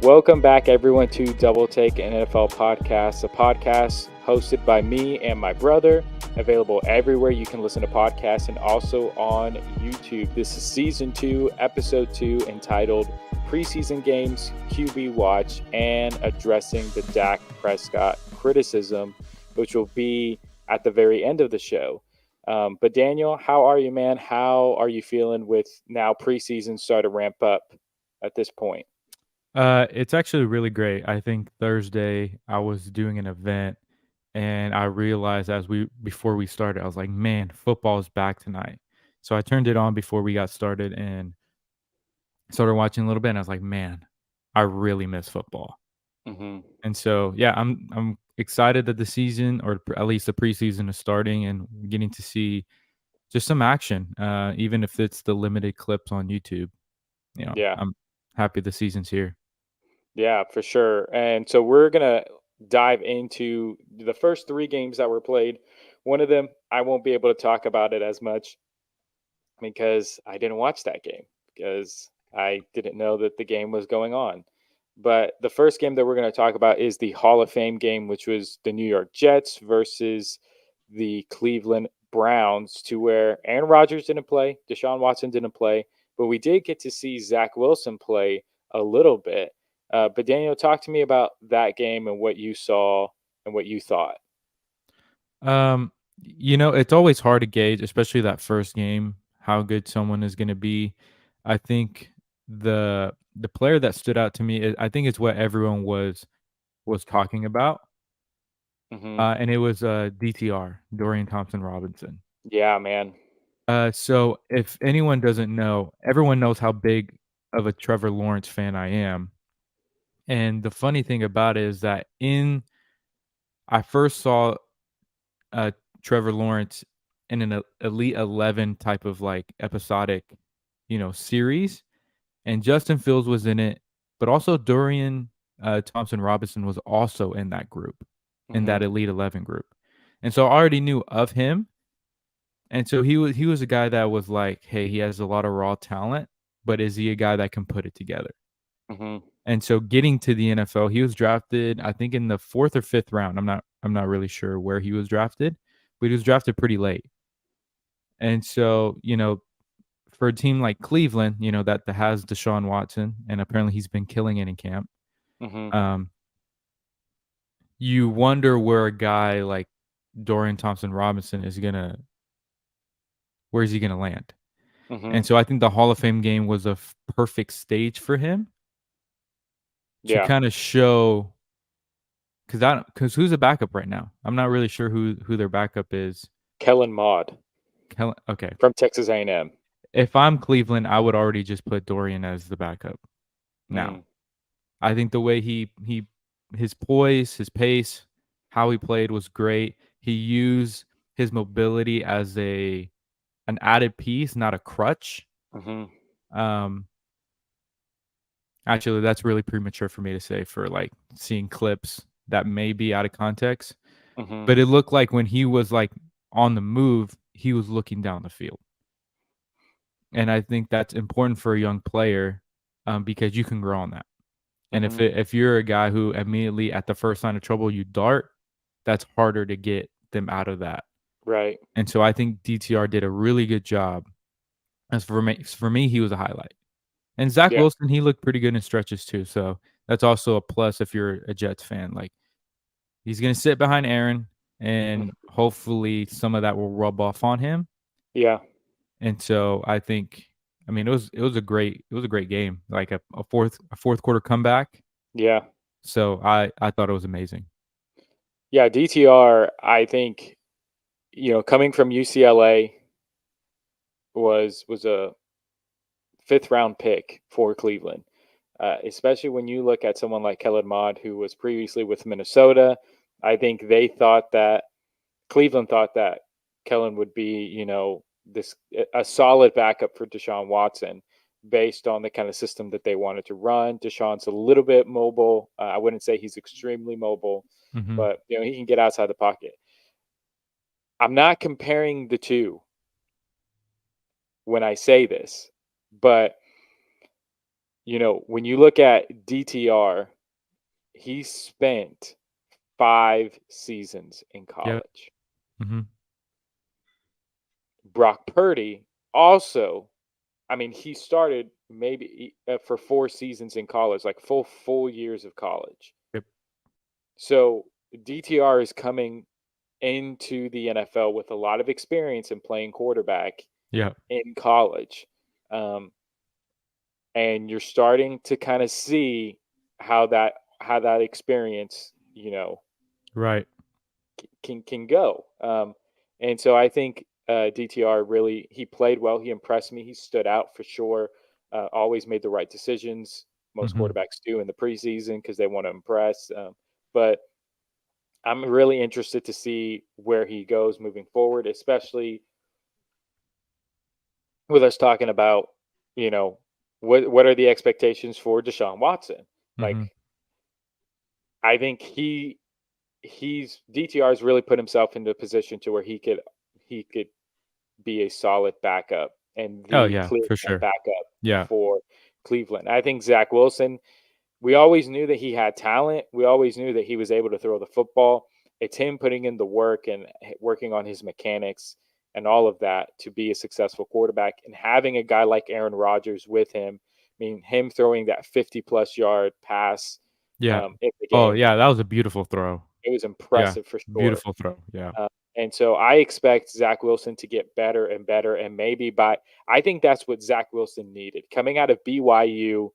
Welcome back, everyone, to Double Take an NFL podcast, a podcast hosted by me and my brother, available everywhere you can listen to podcasts and also on YouTube. This is season 2, episode 2, entitled Preseason Games, QB Watch, and addressing the Dak Prescott criticism, which will be at the very end of the show. But Daniel, how are you, man? How are you feeling with now preseason starting to ramp up at this point? It's actually really great. I think Thursday I was doing an event and I realized before we started, I was like, man, football's back tonight. So I turned it on before we got started and started watching a little bit and I was like, man, I really miss football. Mm-hmm. And so yeah, I'm excited that the season or at least the preseason is starting and getting to see just some action. Even if it's the limited clips on YouTube. Yeah. I'm happy the season's here. Yeah, for sure. And so we're going to dive into the first 3 games that were played. One of them, I won't be able to talk about it as much because I didn't watch that game because I didn't know that the game was going on. But the first game that we're going to talk about is the Hall of Fame game, which was the New York Jets versus the Cleveland Browns, to where Aaron Rodgers didn't play, Deshaun Watson didn't play, but we did get to see Zach Wilson play a little bit. But Daniel, talk to me about that game and what you saw and what you thought. It's always hard to gauge, especially that first game, how good someone is going to be. I think the player that stood out to me, I think it's what everyone was talking about, Hmm. and it was DTR, Dorian Thompson Robinson. Yeah, man. So if anyone doesn't know, everyone knows how big of a Trevor Lawrence fan I am, and the funny thing about it is that in I first saw uh, Trevor Lawrence in an Elite 11 type of like episodic, series, and Justin Fields was in it, but also Dorian Thompson Robinson was also in that group, in Hmm. that Elite 11 group, and so I already knew of him, and so he was a guy that was like, hey, he has a lot of raw talent, but is he a guy that can put it together? Hmm. And so getting to the NFL, he was drafted, I think, in the 4th or 5th round. I'm not really sure where he was drafted, but he was drafted pretty late. And so, for a team like Cleveland, that has Deshaun Watson, and apparently he's been killing it in camp. Hmm. Um, you wonder where a guy like Dorian Thompson Robinson where is he gonna land? Hmm. And so I think the Hall of Fame game was a perfect stage for him to Yeah. kind of show because who's the backup right now? I'm not really sure who their backup is. Kellen Mond Okay, from Texas A&M. if I'm Cleveland, I would already just put Dorian as the backup now. Mm. I think the way he his poise, his pace, how he played was great. He used his mobility as an added piece, not a crutch. Hmm. Um, Actually, that's really premature for me to say for like seeing clips that may be out of context. Hmm. But it looked like when he was like on the move, he was looking down the field, and I think that's important for a young player because you can grow on that. And Hmm. if you're a guy who immediately at the first sign of trouble you dart, that's harder to get them out of that. Right. And so I think DTR did a really good job. As for me, he was a highlight. And Zach Yeah. Wilson, he looked pretty good in stretches too. So that's also a plus if you're a Jets fan. Like he's gonna sit behind Aaron, and hopefully some of that will rub off on him. Yeah. And so I think, I mean, it was a great game, like a fourth quarter comeback. Yeah. So I thought it was amazing. Yeah. DTR, I think, coming from UCLA was a fifth round pick for Cleveland. Especially when you look at someone like Kellen Mond, who was previously with Minnesota. I think they thought that Cleveland thought that Kellen would be, this a solid backup for Deshaun Watson based on the kind of system that they wanted to run. Deshaun's a little bit mobile. I wouldn't say he's extremely mobile, Hmm. but he can get outside the pocket. I'm not comparing the two when I say this, but when you look at DTR, he spent 5 seasons in Yep. college. Mhm. Brock Purdy also, I mean, he started maybe for 4 seasons in college, like full years of college. Yep. So DTR is coming into the NFL with a lot of experience in playing quarterback Yep. in college. Um, and you're starting to kind of see how that experience, Right. can go. And so I think DTR really he played well. He impressed me. He stood out for sure. Always made the right decisions. Most Mhm. quarterbacks do in the preseason because they want to impress. But I'm really interested to see where he goes moving forward, especially with us talking about, you know, what are the expectations for Deshaun Watson? Like, Mhm. I think he's DTR's really put himself into a position to where he could be a solid backup and Oh, the yeah, clear for cut sure. backup Yeah. for Cleveland. I think Zach Wilson, we always knew that he had talent. We always knew that he was able to throw the football. It's him putting in the work and working on his mechanics and all of that to be a successful quarterback. And having a guy like Aaron Rodgers with him, I mean, him throwing that 50-plus yard pass Yeah. in the Oh, game, yeah, that was a beautiful throw. it was Yeah. impressive for sure. Beautiful throw. Yeah. Uh, and so I expect Zach Wilson to get better and better. And maybe I think that's what Zach Wilson needed. Coming out of BYU,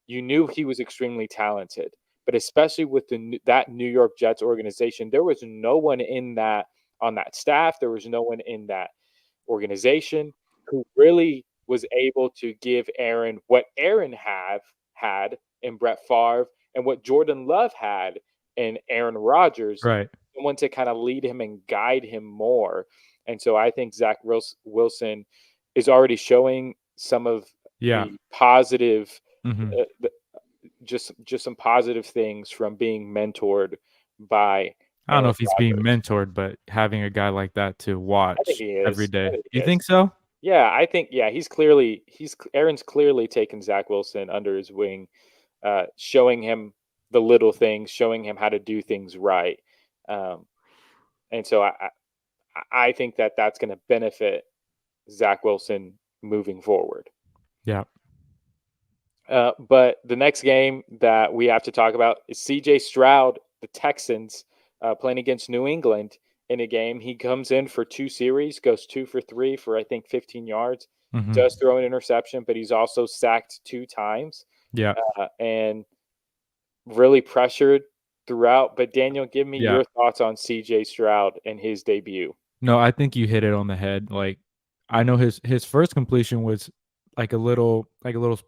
you knew he was extremely talented, but especially with that New York Jets organization, there was no one on that staff. There was no one in that organization who really was able to give Aaron what Aaron had in Brett Favre and what Jordan Love had in Aaron Rodgers, Right. someone to kind of lead him and guide him more. And so I think Zach Wilson is already showing some of Yeah. the positive, Mhm. uh, just some positive things from being mentored by I don't know Aaron if he's being Rodgers. mentored, but having a guy like that to I think watch he every is. I day. think he You is. think so? Yeah, I think he's Aaron's clearly taken Zach Wilson under his wing, showing him the little things, showing him how to do things right, um, and so I think that that's going to benefit Zach Wilson moving forward. Yeah. But the next game that we have to talk about is C.J. Stroud, the Texans, playing against New England in a game. He comes in for 2 series, goes 2 for 3 for I think 15 yards. Mhm. Does throw an interception, but he's also sacked 2 times Yeah. and really pressured throughout. But Daniel, give me Yeah. your thoughts on C.J. Stroud and his debut. No, I think you hit it on the head, like, I know his first completion was like a little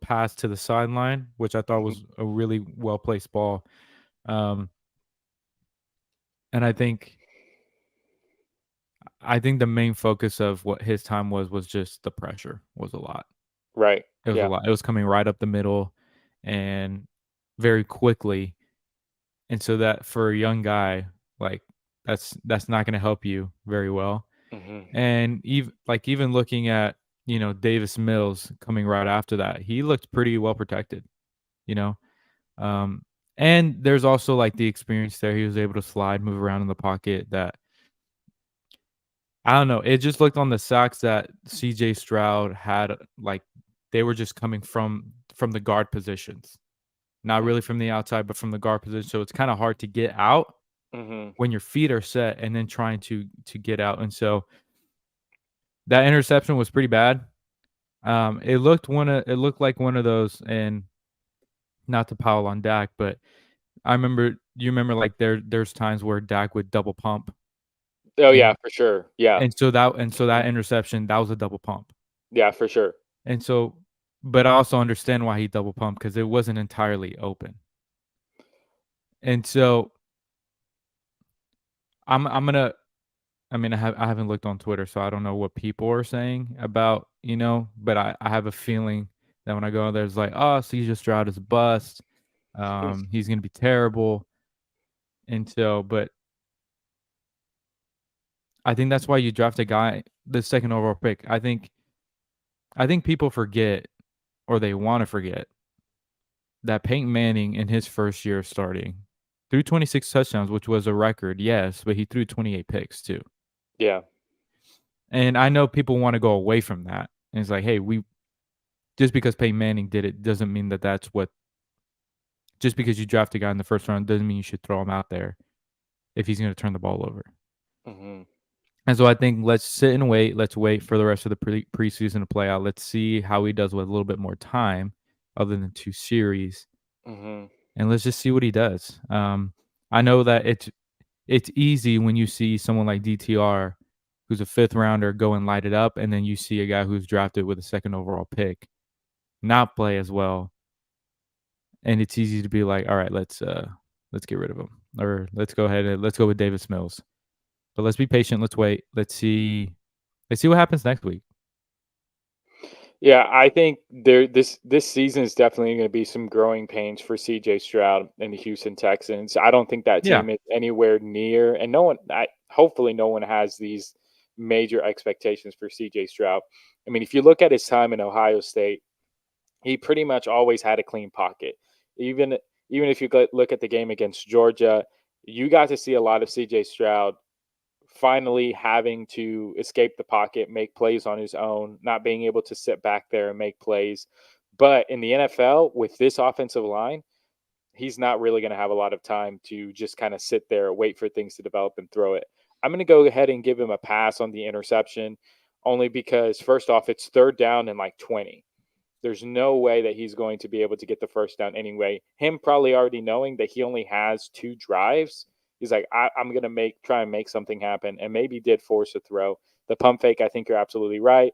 pass to the sideline, which I thought Mhm. was a really well placed ball, um, and I think the main focus of what his time was just the pressure was a lot. Right. It was a Yeah. lot. It was coming right up the middle and very quickly, and so that for a young guy, like, that's not gonna help you very well. Hmm. And even looking at, Davis Mills coming right after that, he looked pretty well protected, you know? Um, and there's also, like, the experience there. He was able to slide, move around in the pocket that I don't know, it just looked on the sacks that CJ Stroud had, like, they were just coming from the guard positions, not really from the outside, but from the guard position, so it's kinda hard to get out Hmm. when your feet are set and then trying to get out, and so that interception was pretty bad. It looked like one of those, and not to pile on Dak, but you remember, like, there's times where Dak would double pump, Oh yeah, and for sure. Yeah. and so that interception, that was a double pump. Yeah, for sure. And so but I also understand why he double pumped because it wasn't entirely open. And so I'm gonna I mean, I haven't looked on Twitter, so I don't know what people are saying about, but I have a feeling that when I go there, it's like, "Oh, CJ Stroud is a bust. He's gonna be terrible." And so but I think that's why you draft a guy the second overall pick. I think people forget or they wanna forget that Peyton Manning in his first year of starting threw 26 touchdowns, which was a record, yes, but he threw 28 picks too. Yeah. And I know people wanna go away from that. And it's like, "Hey, we just because Peyton Manning did it doesn't mean that that's what just because you draft a guy in the first round doesn't mean you should throw him out there if he's gonna turn the ball over." Hmm. And so I think let's sit and wait. Let's wait for the rest of the preseason to play out. Let's see how he does with a little bit more time other than 2 series, Hmm. and let's just see what he does. I know that it's easy when you see someone like DTR, who's a 5th rounder, go and light it up, and then you see a guy who's drafted with a 2nd overall pick not play as well, and it's easy to be like, "All right, let's get rid of him," or let's go with Davis Mills. But let's be patient. Let's wait. Let's see what happens next week. Yeah, I think this season is definitely going to be some growing pains for CJ Stroud and the Houston Texans. I don't think that Yeah, team is anywhere near, and no one, hopefully, no one has these major expectations for CJ Stroud. I mean, if you look at his time in Ohio State, he pretty much always had a clean pocket. Even even if you look at the game against Georgia, you got to see a lot of CJ Stroud finally having to escape the pocket, make plays on his own, not being able to sit back there and make plays. But in the NFL, with this offensive line, he's not really going to have a lot of time to just kind of sit there, wait for things to develop and throw it. I'm going to go ahead and give him a pass on the interception, only because, first off, it's third down and like 20. There's no way that he's going to be able to get the first down anyway. Him probably already knowing that he only has 2 drives. He's like, I'm going to try and make something happen, and maybe did force a throw. The pump fake, I think you're absolutely right.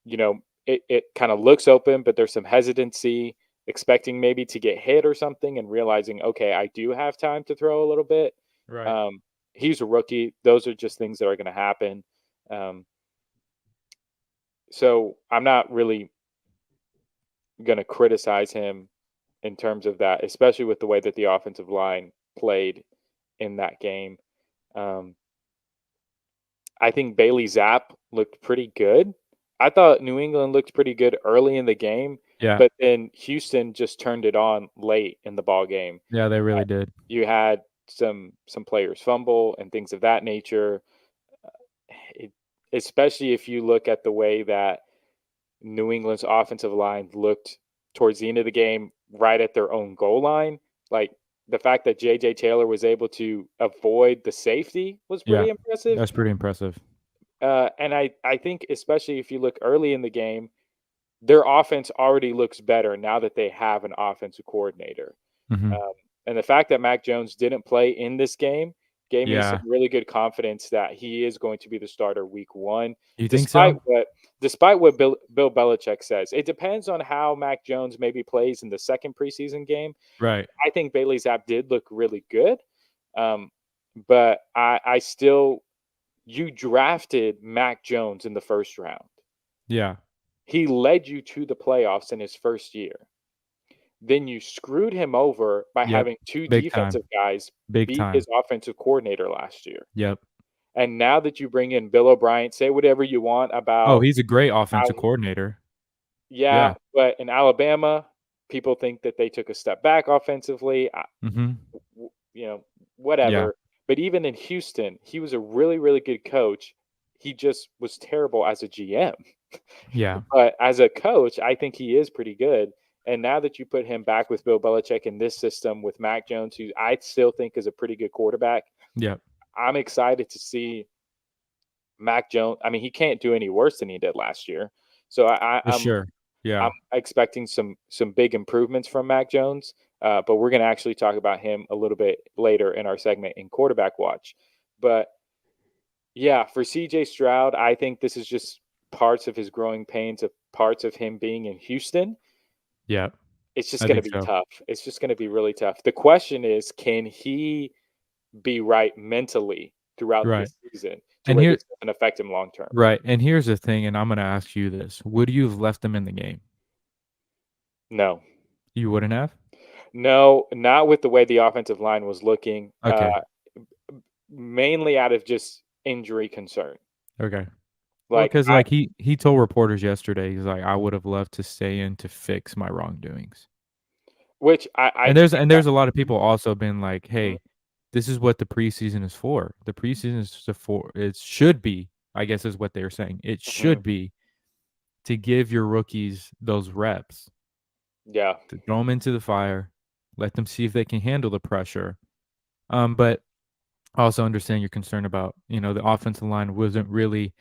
You know, it kind of looks open, but there's some hesitancy, expecting maybe to get hit or something, and realizing, okay, I do have time to throw a little bit. right. Um, he's a rookie. Those are just things that are going to happen. Um, so I'm not really going to criticize him in terms of that, especially with the way that the offensive line played in that game. Um, I think Bailey Zapp looked pretty good. I thought New England looked pretty good early in the game, Yeah, but then Houston just turned it on late in the ball game. yeah, they Uh, really did. you had some players fumble and things of that nature. It, especially if you look at the way that New England's offensive line looked towards the end of the game, right at their own goal line. Like the fact that JJ Taylor was able to avoid the safety was Yeah, pretty impressive. that's pretty impressive. And I think, especially if you look early in the game, their offense already looks better now that they have an offensive coordinator. Mhm. Um, and the fact that Mac Jones didn't play in this game gave me some Yeah. really good confidence that he is going to be the starter week 1, You think despite so? what Bill Belichick says. It depends on how Mac Jones maybe plays in the second preseason game. Right. I think Bailey Zapp did look really good, um, but I still, you drafted Mac Jones in the first round. Yeah. He led you to the playoffs in his first year. Then you screwed him over by Yep. having 2 Big time. defensive guys Big beat his time. offensive coordinator last year. Yep. And now that you bring in Bill O'Brien, say whatever you want Oh, about he's a great offensive how, coordinator. yeah, Yeah. but in Alabama, people think that they took a step back offensively. Mhm. You know, Yeah. whatever. But even in Houston, he was a really, really good coach. He just was terrible as a GM. Yeah. But as a coach, I think he is pretty good. And now that you put him back with Bill Belichick in this system with Mac Jones, who I still think is a pretty good quarterback, Yep. I'm excited to see Mac Jones. I mean, he can't do any worse than he did last year. So For sure. I'm Yeah. expecting some big improvements from Mac Jones. But we're going to actually talk about him a little bit later in our segment in quarterback watch. But yeah, for CJ Stroud, I think this is just parts of his growing pains, of parts of him being in Houston. Yep. It's just I going to think be so. tough. It's just going to be really tough. The question is, can he be right mentally throughout Right. this season to And where here this doesn't affect him long term? right, and here's the thing, and I'm gonna ask you this. Would you have left him in the game? No, You wouldn't have? no, not with the way the offensive line was looking. Okay. Mainly out of just injury concern. Okay. Well, Like because like, he told reporters yesterday, he's like, "I would have loved to stay in to fix my wrongdoings." which I And expect that. there's a lot of Mhm, people also been like, mhm, "Hey, this is what the preseason is for. The preseason is for it should be, I guess is what they're saying. It mhm. should be to give your rookies those reps, Yeah, to throw them into the fire, let them see if they can handle the pressure." But I also understand your concern about, the offensive line wasn't really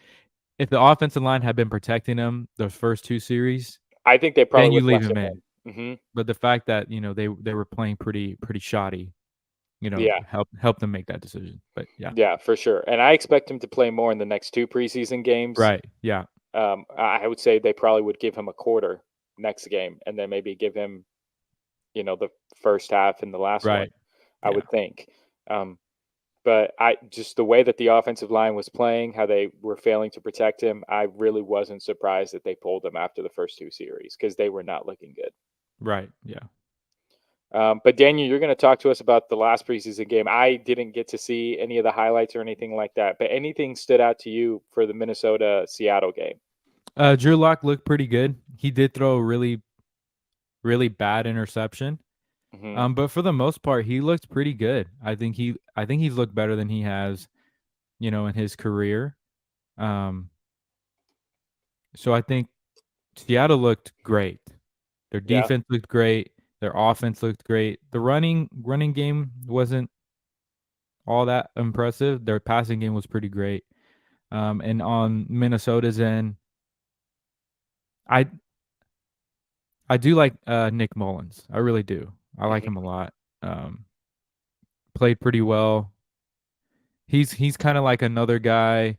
if the offensive line had been protecting him those first 2 series, I think they then probably you would have leave left him him in. in. Mhm. But the fact that, they were playing pretty shoddy, Yeah, help them make that decision. But yeah. yeah, for sure, and I expect him to play more in the next 2 preseason games. Right. Yeah. I would say they probably would give him a quarter next game, and then maybe give him, the first half and the last one, Right. I Yeah. would think. Um, but I just the way that the offensive line was playing, how they were failing to protect him, I really wasn't surprised that they pulled him after the first 2 series because they were not looking good. Right. Yeah. But Daniel, you're going to talk to us about the last preseason game. I didn't get to see any of the highlights or anything like that, but anything stood out to you for the Minnesota Seattle game? Drew Lock looked pretty good. He did throw a really bad interception. Hmm. But for the most part, he looked pretty good. I think he's looked better than he has, in his career. Um, so I think Seattle looked great. Their Yeah. defense looked great. Their offense looked great. The running game wasn't all that impressive. Their passing game was pretty great. And on Minnesota's end, I I do like Nick Mullins. I really do. I like him a Hmm. lot. Played pretty well. He's kind of like another guy.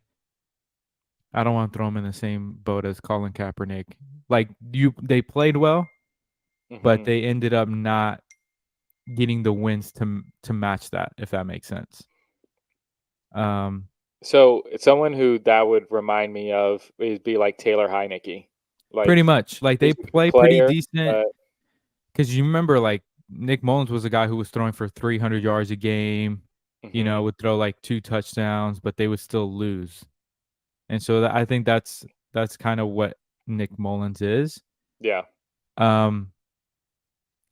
I don't want to throw him in the same boat as Colin Kaepernick. They played well, but Hmm. they ended up not getting the wins to match that, if that makes sense. Um, So someone who that would remind me of is be like Taylor Heineke. Pretty Like much, like they he's a good play pretty player, decent. but Because you remember, like Nick Mullins was a guy who was throwing for 300 yards a game. hmm, Would throw like 2 touchdowns, but they would still lose. And so I think that's kind of what Nick Mullins is. yeah. Um,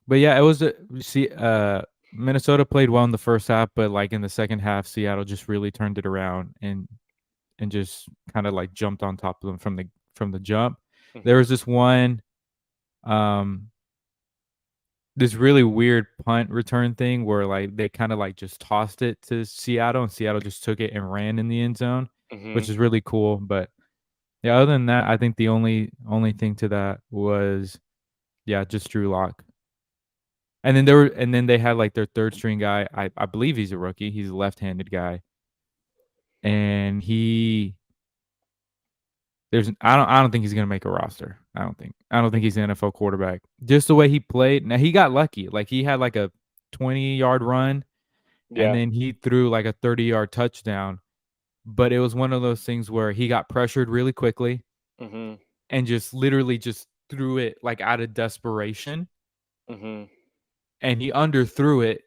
but yeah, it was see Minnesota played well in the first half, but like in the second half, Seattle just really turned it around and just kind of like jumped on top of them from the jump. There Hmm. was um this really weird punt return thing where like they kind of like just tossed it to Seattle and Seattle just took it and ran in the end zone, Hmm. which is really cool. But yeah, other than that, I think the only thing to that was yeah, just Drew Lock. And then they had like their third string guy. I believe he's a rookie. He's a left-handed guy. And I don't think he's gonna make a roster. I don't think he's an NFL quarterback. Just the way he played. Now he got lucky. Like he had like a 20-yard run and Yeah. then he threw like a 30-yard touchdown. But it was one of those things where he got pressured really quickly Hmm. and just literally just threw it like out of desperation. Hmm. And he underthrew it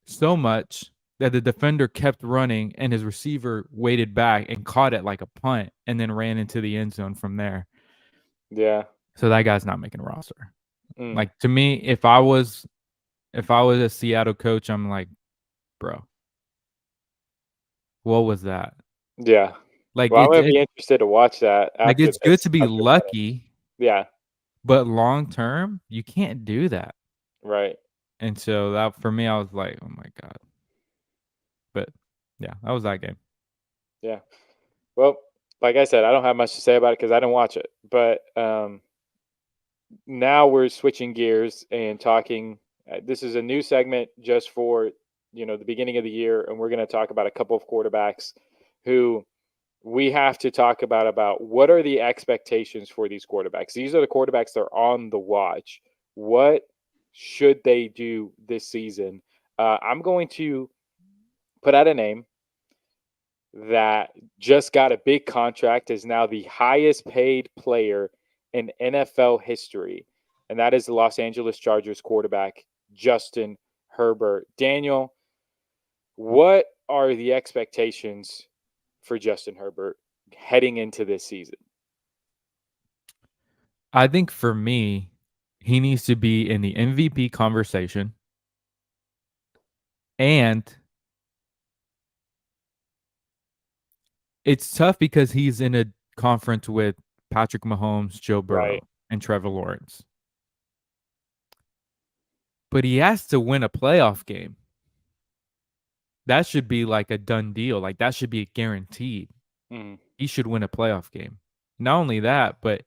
so much that the defender kept running and his receiver waited back and caught it like a punt and then ran into the end zone from there. Yeah. So that guy's not making a roster. Mm. Like to me, if I was a Seattle coach, I'm like, bro, what was that? Yeah. Like Well, I'm it's gonna it be interested to watch that like after it's good this to be after the minute. lucky, Yeah. but long term, you can't do that. Right. And so that for me, I was like, oh my god. But yeah, that was that game. Yeah. Well, like I said, I don't have much to say about it because I didn't watch it. But now we're switching gears and talking. This is a new segment just for the beginning of the year, and we're going to talk about a couple of quarterbacks who we have to talk about what are the expectations for these quarterbacks. These are the quarterbacks that are on the watch. What should they do this season? I'm going to put out a name that just got a big contract, is now the highest paid player in NFL history, and that is the Los Angeles Chargers quarterback, Justin Herbert. Daniel, what are the expectations for Justin Herbert heading into this season? I think for me, he needs to be in the MVP conversation, and it's tough because he's in a conference with Patrick Mahomes, Joe Right. Burrow, and Trevor Lawrence. But he has to win a playoff game. That should be like a done deal. Like that should be guaranteed. Mm. He should win a playoff game. Not only that, but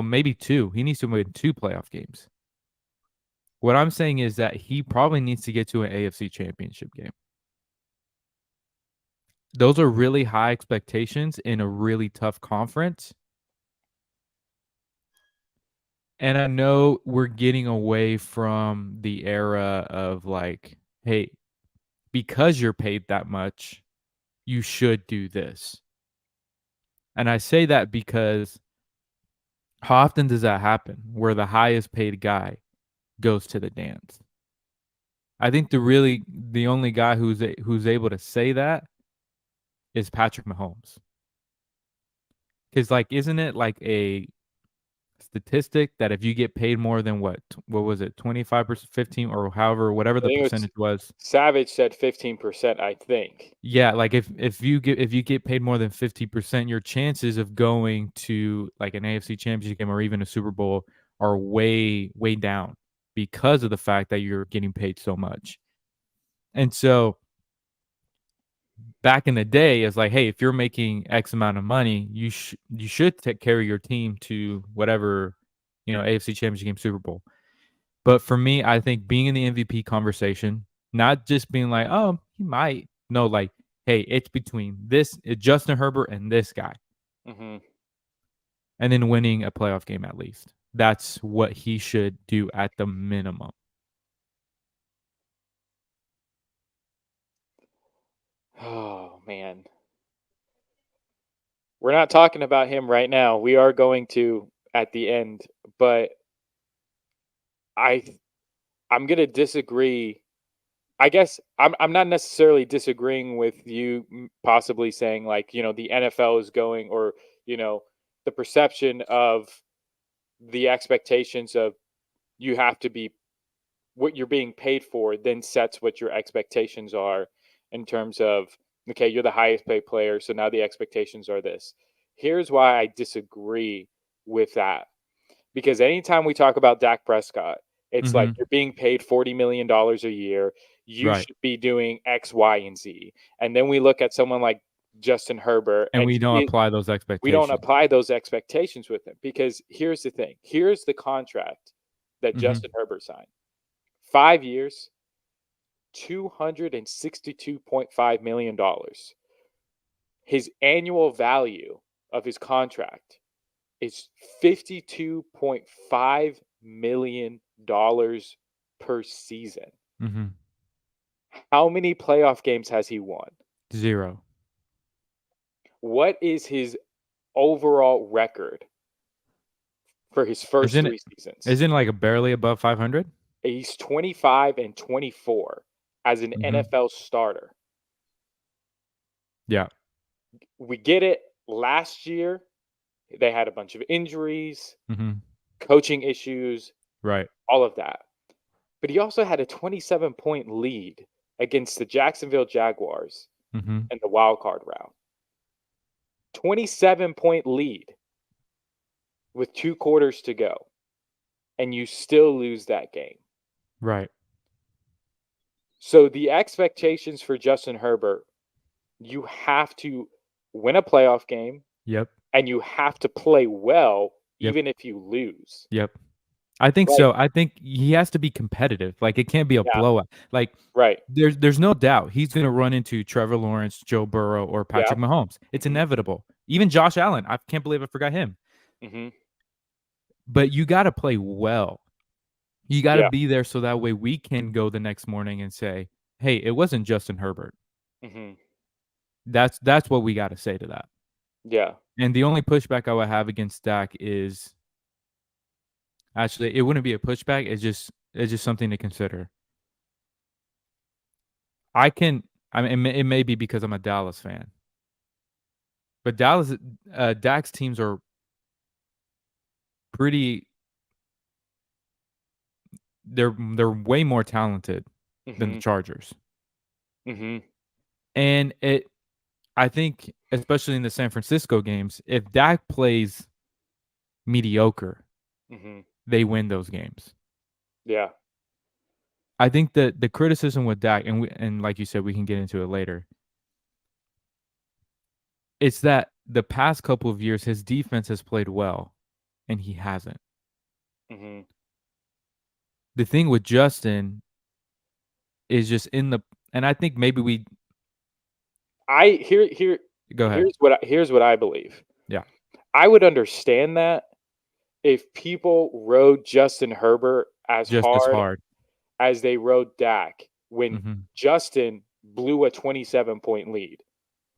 maybe two. He needs to win two playoff games. What I'm saying is that he probably needs to get to an AFC championship game. Those are really high expectations in a really tough conference. And I know we're getting away from the era of like, hey, because you're paid that much, you should do this. And I say that because how often does that happen where the highest paid guy goes to the dance? I think the only guy who's able to say that is Patrick Mahomes. Cuz like isn't it like a statistic that if you get paid more than what was it 25%, 15 or however whatever I the think it was percentage was. Savage said 15%, I think. Yeah, like if you get paid more than 50%, your chances of going to like an AFC championship game or even a Super Bowl are way down because of the fact that you're getting paid so much. And so back in the day, it's like, hey, if you're making X amount of money, you should carry your team to whatever, AFC Championship game, Super Bowl. But for me, I think being in the MVP conversation, not just being like, oh, he might. No, like, hey, it's between Justin Herbert and this guy, Hmm. and then winning a playoff game at least. That's what he should do at the minimum. Oh man. We're not talking about him right now. We are going to at the end, but I I'm going to disagree. I guess I'm not necessarily disagreeing with you possibly saying like, the NFL is going or, you know, the perception of the expectations of you have to be what you're being paid for then sets what your expectations are in terms of okay, you're the highest paid player, so now the expectations are this. Here's why I disagree with that. Because anytime we talk about Dak Prescott, it's like Mm-hmm. you're being paid $40 million a year. You Right. should be doing X, Y, and Z. And then we look at someone like Justin Herbert, And and we don't apply those we don't expectations. apply those expectations with him because here's the thing. Here's the contract that Mm-hmm. Justin Herbert signed. 5 years, $262.5 million. His annual value of his contract is $52.5 million per season. Mm-hmm. How many playoff games has he won? 0. What is his overall record for his first Isn't it? 3 seasons? Isn't it like a barely above 500? He's 25-24 as an Mm-hmm. NFL starter. Yeah. We get it. Last year, they had a bunch of injuries, Mm-hmm. coaching issues, Right. all of that. But he also had a 27-point lead against the Jacksonville Jaguars Mm-hmm. in the wild card round. 27-point lead with 2 quarters to go, and you still lose that game. Right. So the expectations for Justin Herbert, you have to win a playoff game Yep. and you have to play well Yep. even if you lose. Yep. I think Like, so. I think he has to be competitive. Like it can't be a yeah, blowout. Like right. there's no doubt he's going to run into Trevor Lawrence, Joe Burrow, or Yeah. Patrick Mahomes. It's Hmm. inevitable. Even Josh Allen. I can't believe I forgot him. Hmm. But you got to play well. You got to Yeah. be there so that way we can go the next morning and say, "Hey, it wasn't Justin Herbert." Hmm. That's what we got to say to that. Yeah. And the only pushback I would have against Dak is actually it wouldn't be a pushback. It's just something to consider. I can. I mean, it may be because I'm a Dallas fan, but Dak's teams are pretty they're way more talented than the Mhm. Chargers. Mhm. And I think, especially in the San Francisco games, if Dak plays mediocre, Mhm. they win those games. Yeah. I think that the criticism with Dak, and like you said, we can get into it later. It's that the past couple of years, his defense has played well, and he hasn't. Mhm. The thing with Justin is just in the, and I think maybe we I here go ahead. here's what I believe. Yeah, I would understand that if people rode Justin Herbert as just as hard hard. as they rode Dak when Hmm. Justin blew a 27-point lead.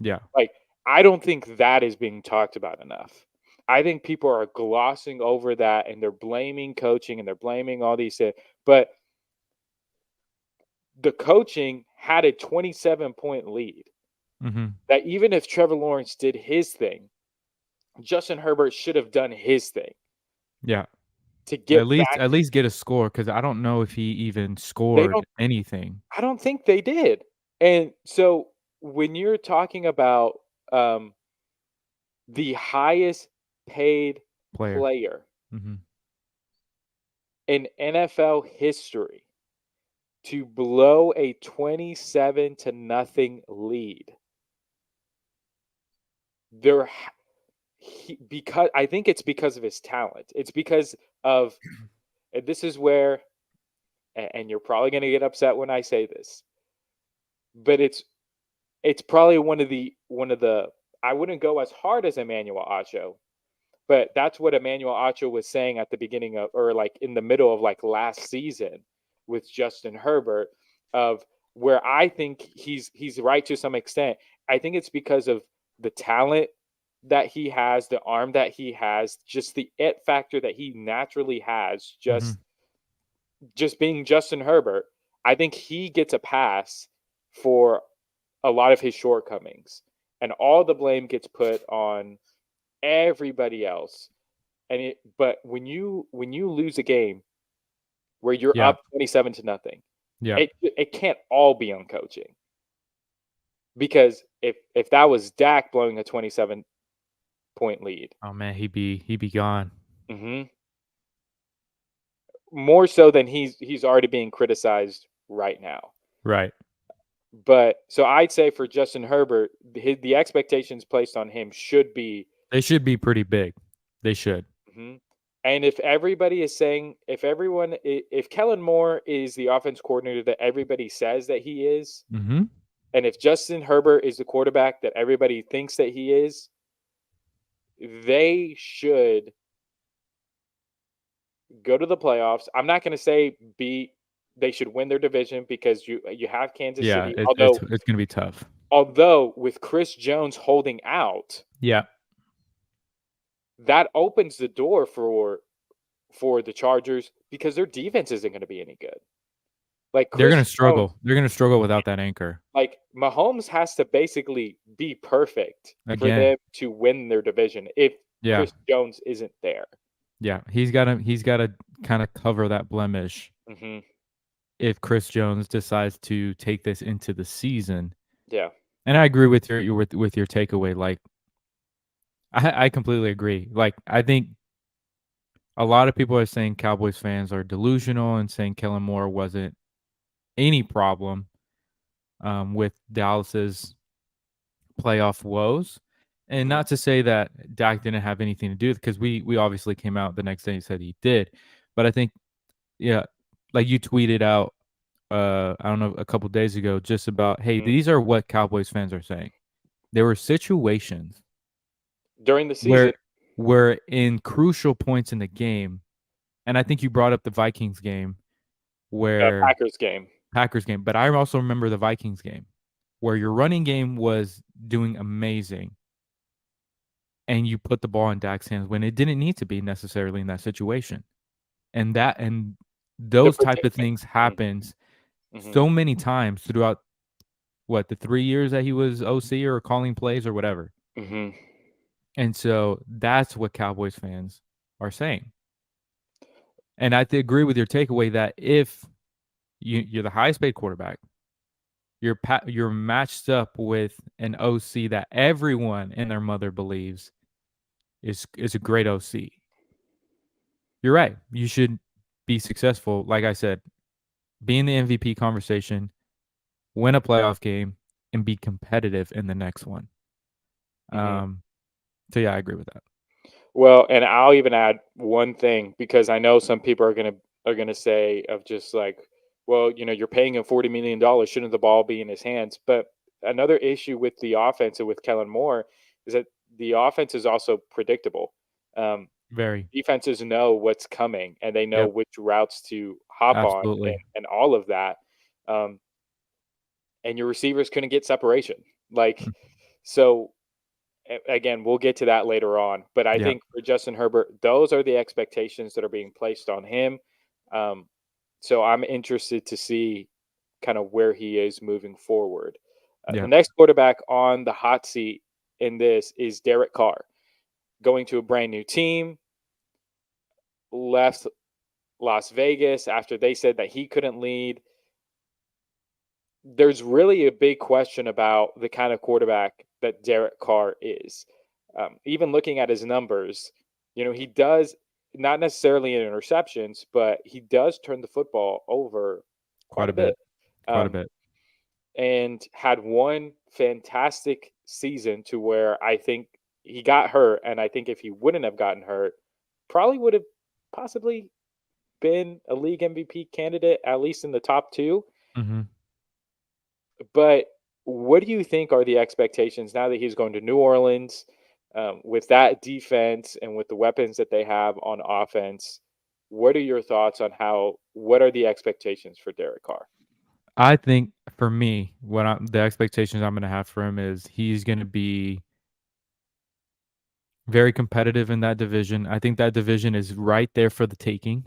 Yeah. Like, I don't think that is being talked about enough. I think people are glossing over that and they're blaming coaching and they're blaming all these things. But the coaching had a 27-point lead. Hmm. That even if Trevor Lawrence did his thing, Justin Herbert should have done his thing Yeah. to get back. At least get a score because I don't know if he even They scored don't anything. I don't think they did. And so when you're talking about um, the highest paid Player. player Hmm. in NFL history to blow a 27 to nothing lead, there because I think it's because of his talent. It's because of, and this is where, and you're probably going to get upset when I say this, but it's probably one of the I wouldn't go as hard as Emmanuel Acho, but that's what Emmanuel Acho was saying at the beginning of, or like in the middle of like last season with Justin Herbert, of where I think he's right to some extent. I think it's because of the talent that he has, the arm that he has, just the it factor that he naturally has, Hmm. just being Justin Herbert. I think he gets a pass for a lot of his shortcomings, and all the blame gets put on everybody else. But when you lose a game where you're Yeah. up 27 to nothing, Yeah. it can't all be on coaching, because if that was Dak blowing a 27-point lead, Oh man, he'd be gone. hmm more so than he's already being criticized right now. Right. But so I'd say for Justin Herbert, the expectations placed on him should be. They should be pretty big. They should. Mhm. And if everybody is saying, if Kellen Moore is the offense coordinator that everybody says that he is, Hmm. and if Justin Herbert is the quarterback that everybody thinks that he is, they should go to the playoffs. I'm not going to say they should win their division, because you have Kansas Yeah, City. it's gonna be tough. Although with Chris Jones holding out, Yeah, that opens the door for the Chargers, because their defense isn't going to be any good. Like they're Chris gonna Jones, struggle. They're gonna struggle without that anchor like Mahomes has to basically be perfect for again. them to win their division if Yeah, Chris Jones isn't there. yeah. He's gotta kind of cover that blemish Hmm. if Chris Jones decides to take this into the season. Yeah. And I agree with with your takeaway. Like I completely agree. Like I think a lot of people are saying Cowboys fans are delusional and saying Kellen Moore wasn't any problem with Dallas's playoff woes. And Hmm. not to say that Dak didn't have anything to do with, because we obviously came out the next day and said he did. But I think, yeah, like you tweeted out, I don't know, a couple days ago, just about, hey, Hmm. these are what Cowboys fans are saying. There were situations During the season, where in crucial points in the game, and I think you brought up the Vikings game where Packers game. Packers game, but I also remember the Vikings game where your running game was doing amazing and you put the ball in Dak's hands when it didn't need to be necessarily in that situation. And The those type of prediction. things happens Hmm. so many times throughout what the 3 years that he was OC or calling plays or whatever. Hmm. And so that's what Cowboys fans are saying. And I agree with your takeaway that if you're the highest paid quarterback, you're matched up with an OC that everyone and their mother believes is a great OC. You're right. You should be successful. Like I said, be in the MVP conversation, win a playoff game, and be competitive in the next one. Mhm. So yeah, I agree with that. Well, and I'll even add one thing because I know some people are gonna say of just like, well, you're paying him $40 million. Shouldn't the ball be in his hands? But another issue with the offense and with Kellen Moore is that the offense is also predictable. Um, Very. Defenses know what's coming and they know Yep. which routes to hop on and, Absolutely. and all of that. Um, and your receivers couldn't get separation. Like, Mm. so again, we'll get to that later on. But I Yep. think for Justin Herbert, those are the expectations that are being placed on him. Um, so I'm interested to see kind of where he is moving forward. The Yep. next quarterback on the hot seat in this is Derek Carr, going to a brand new team, left Las Vegas after they said that he couldn't lead. There's really a big question about the kind of quarterback that Derek Carr is. Even looking at his numbers, he does not necessarily in interceptions, but he does turn the football over quite Quite a a bit. bit. Quite a Um, bit. and had one fantastic season to where I think he got hurt. And I think if he wouldn't have gotten hurt, probably would have possibly been a league MVP candidate, at least in the top two. Hmm. But what do you think are the expectations now that he's going to New Orleans with that defense and with the weapons that they have on offense? What are your thoughts on what are the expectations for Derek Carr? I think for me, the expectations I'm going to have for him is he's going to be very competitive in that division. I think that division is right there for the taking.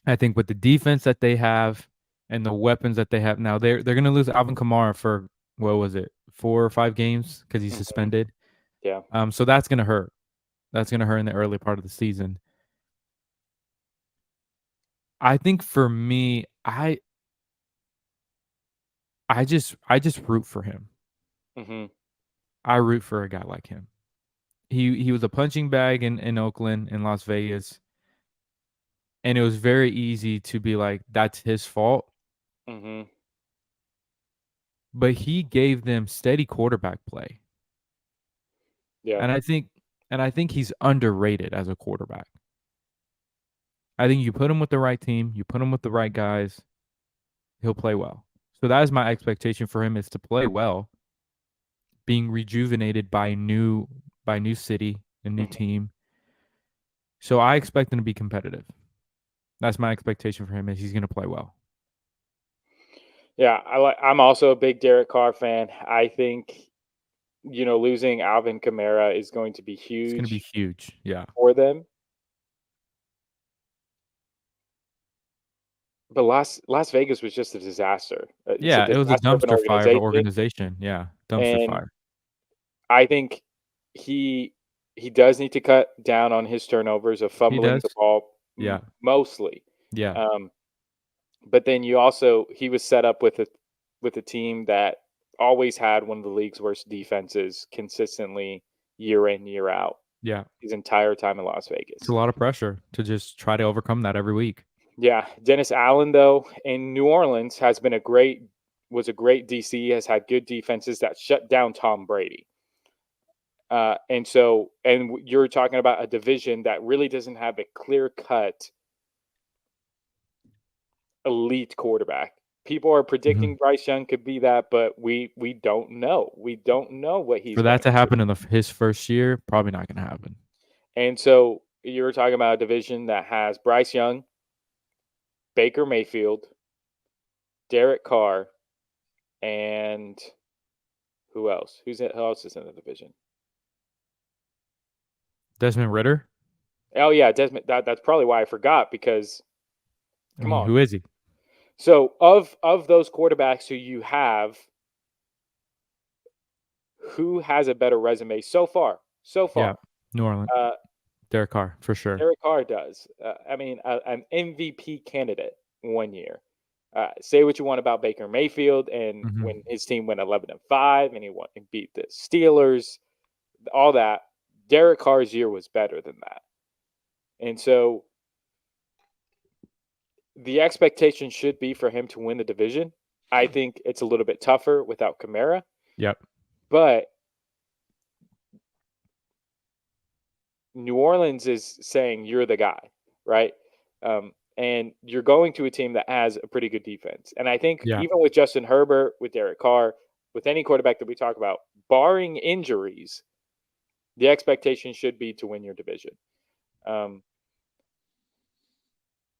I think with the defense that they have and the weapons that they have now, they're going to lose Alvin Kamara for what was it, 4 or 5 games because he's Mhm. suspended. Yeah. So that's going to hurt. That's going to hurt in the early part of the season. I think for me, I just root for him. Hmm. I root for a guy like him. He was a punching bag in Oakland, in Las Vegas, and it was very easy to be like, that's his fault. Hmm. But he gave them steady quarterback play. Yeah. And I think he's underrated as a quarterback. I think you put him with the right team, you put him with the right guys, he'll play well. So that is my expectation for him, is to play well, being rejuvenated by new city, a new Hmm. team. So I expect him to be competitive. That's my expectation for him, is he's going to play well. Yeah. I'm also a big Derek Carr fan. I think losing Alvin Kamara is going to be It's going to be huge huge. Yeah. for them. But Las Vegas was just a disaster. It's a Yeah, it was a disaster of an dumpster fire of an organization, organization. Yeah, dumpster and fire. I think he he does need to cut down on his turnovers of He fumbling does. the ball Yeah. mostly. Yeah. Um, but then he was set up with a team that always had one of the league's worst defenses consistently year in year out Yeah. his entire time in Las It's a Vegas. lot of pressure to just try to overcome that every week. Yeah, Dennis Allen though in New Orleans was a great DC, has had good defenses that shut down Tom Brady. You're talking about a division that really doesn't have a clear cut elite quarterback. People are Mhm. predicting Bryce Young could be that, but we don't know. We don't know what he's For that going to to do. happen in his first year, probably not gonna happen. And so you're talking about a division that has Bryce Young, Baker Mayfield, Derek Carr, and who else is in the division? Desmond Ridder? Oh yeah, Desmond. That's probably why I forgot because I come mean, on. who is he? So of those quarterbacks who you have, who has a better resume so far? So Yeah, far, New Orleans. uh, Derek Carr, for sure. Derek Carr does. I mean, an MVP candidate one year. Say what you want about Baker Mayfield, and Mhm. when his team went 11-5, and he won and beat the Steelers, all that. Derek Carr's year was better than that, and so the expectation should be for him to win the division. I think it's a little bit tougher without Kamara, Yep. but New Orleans is saying you're the guy, right? And you're going to a team that has a pretty good defense. And I think Yeah. even with Justin Herbert, with Derek Carr, with any quarterback that we talk about, barring injuries, the expectation should be to win your division, um,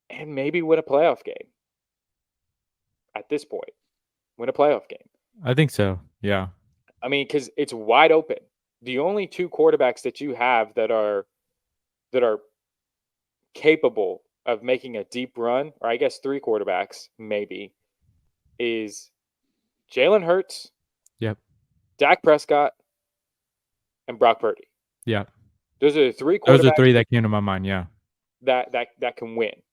and maybe win a playoff game. At this point, win a playoff game. I think so. Yeah. I mean, because it's wide open. The only two quarterbacks that you have that are capable of making a deep run, or I guess three quarterbacks maybe, is Jalen Hurts, Yep. Dak Prescott, and Brock Purdy. Yeah. Those are the three Those are quarterbacks 3 that came to my mind, yeah. that can win.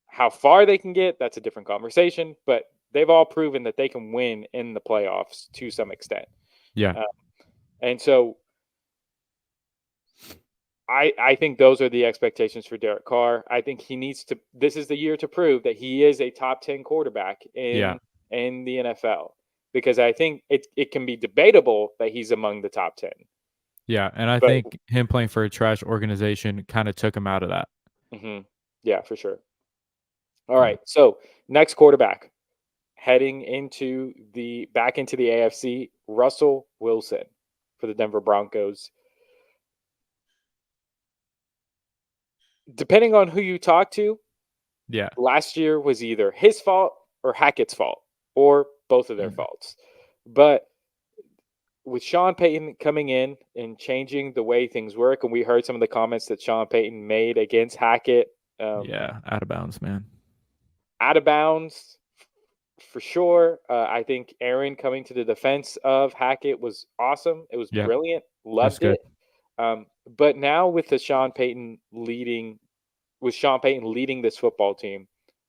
How far they can get, that's a different conversation, but they've all proven that they can win in the playoffs to some extent. Yeah. Uh, and so I think those are the expectations for Derek Carr. I think he needs to. This is the year to prove that he is a top 10 quarterback Yeah. in the NFL, because I think it can be debatable that he's among the top 10. Yeah, and I But think him playing for a trash organization kinda took him out of that. yeah, for sure. All Yeah. right, so next quarterback heading back into the AFC, Russell Wilson for the Denver Broncos. Depending on who you talk to, Yeah. last year was either his fault or Hackett's fault, or both of their Mm. faults. But with Sean Payton coming in and changing the way things work, and we heard some of the comments that Sean Payton made against Hackett, Yeah, out of bounds, man. out of bounds for sure. I think Aaron coming to the defense of Hackett was awesome. It was Yep, brilliant. that's Loved good. it. But now with Sean Payton leading this football team,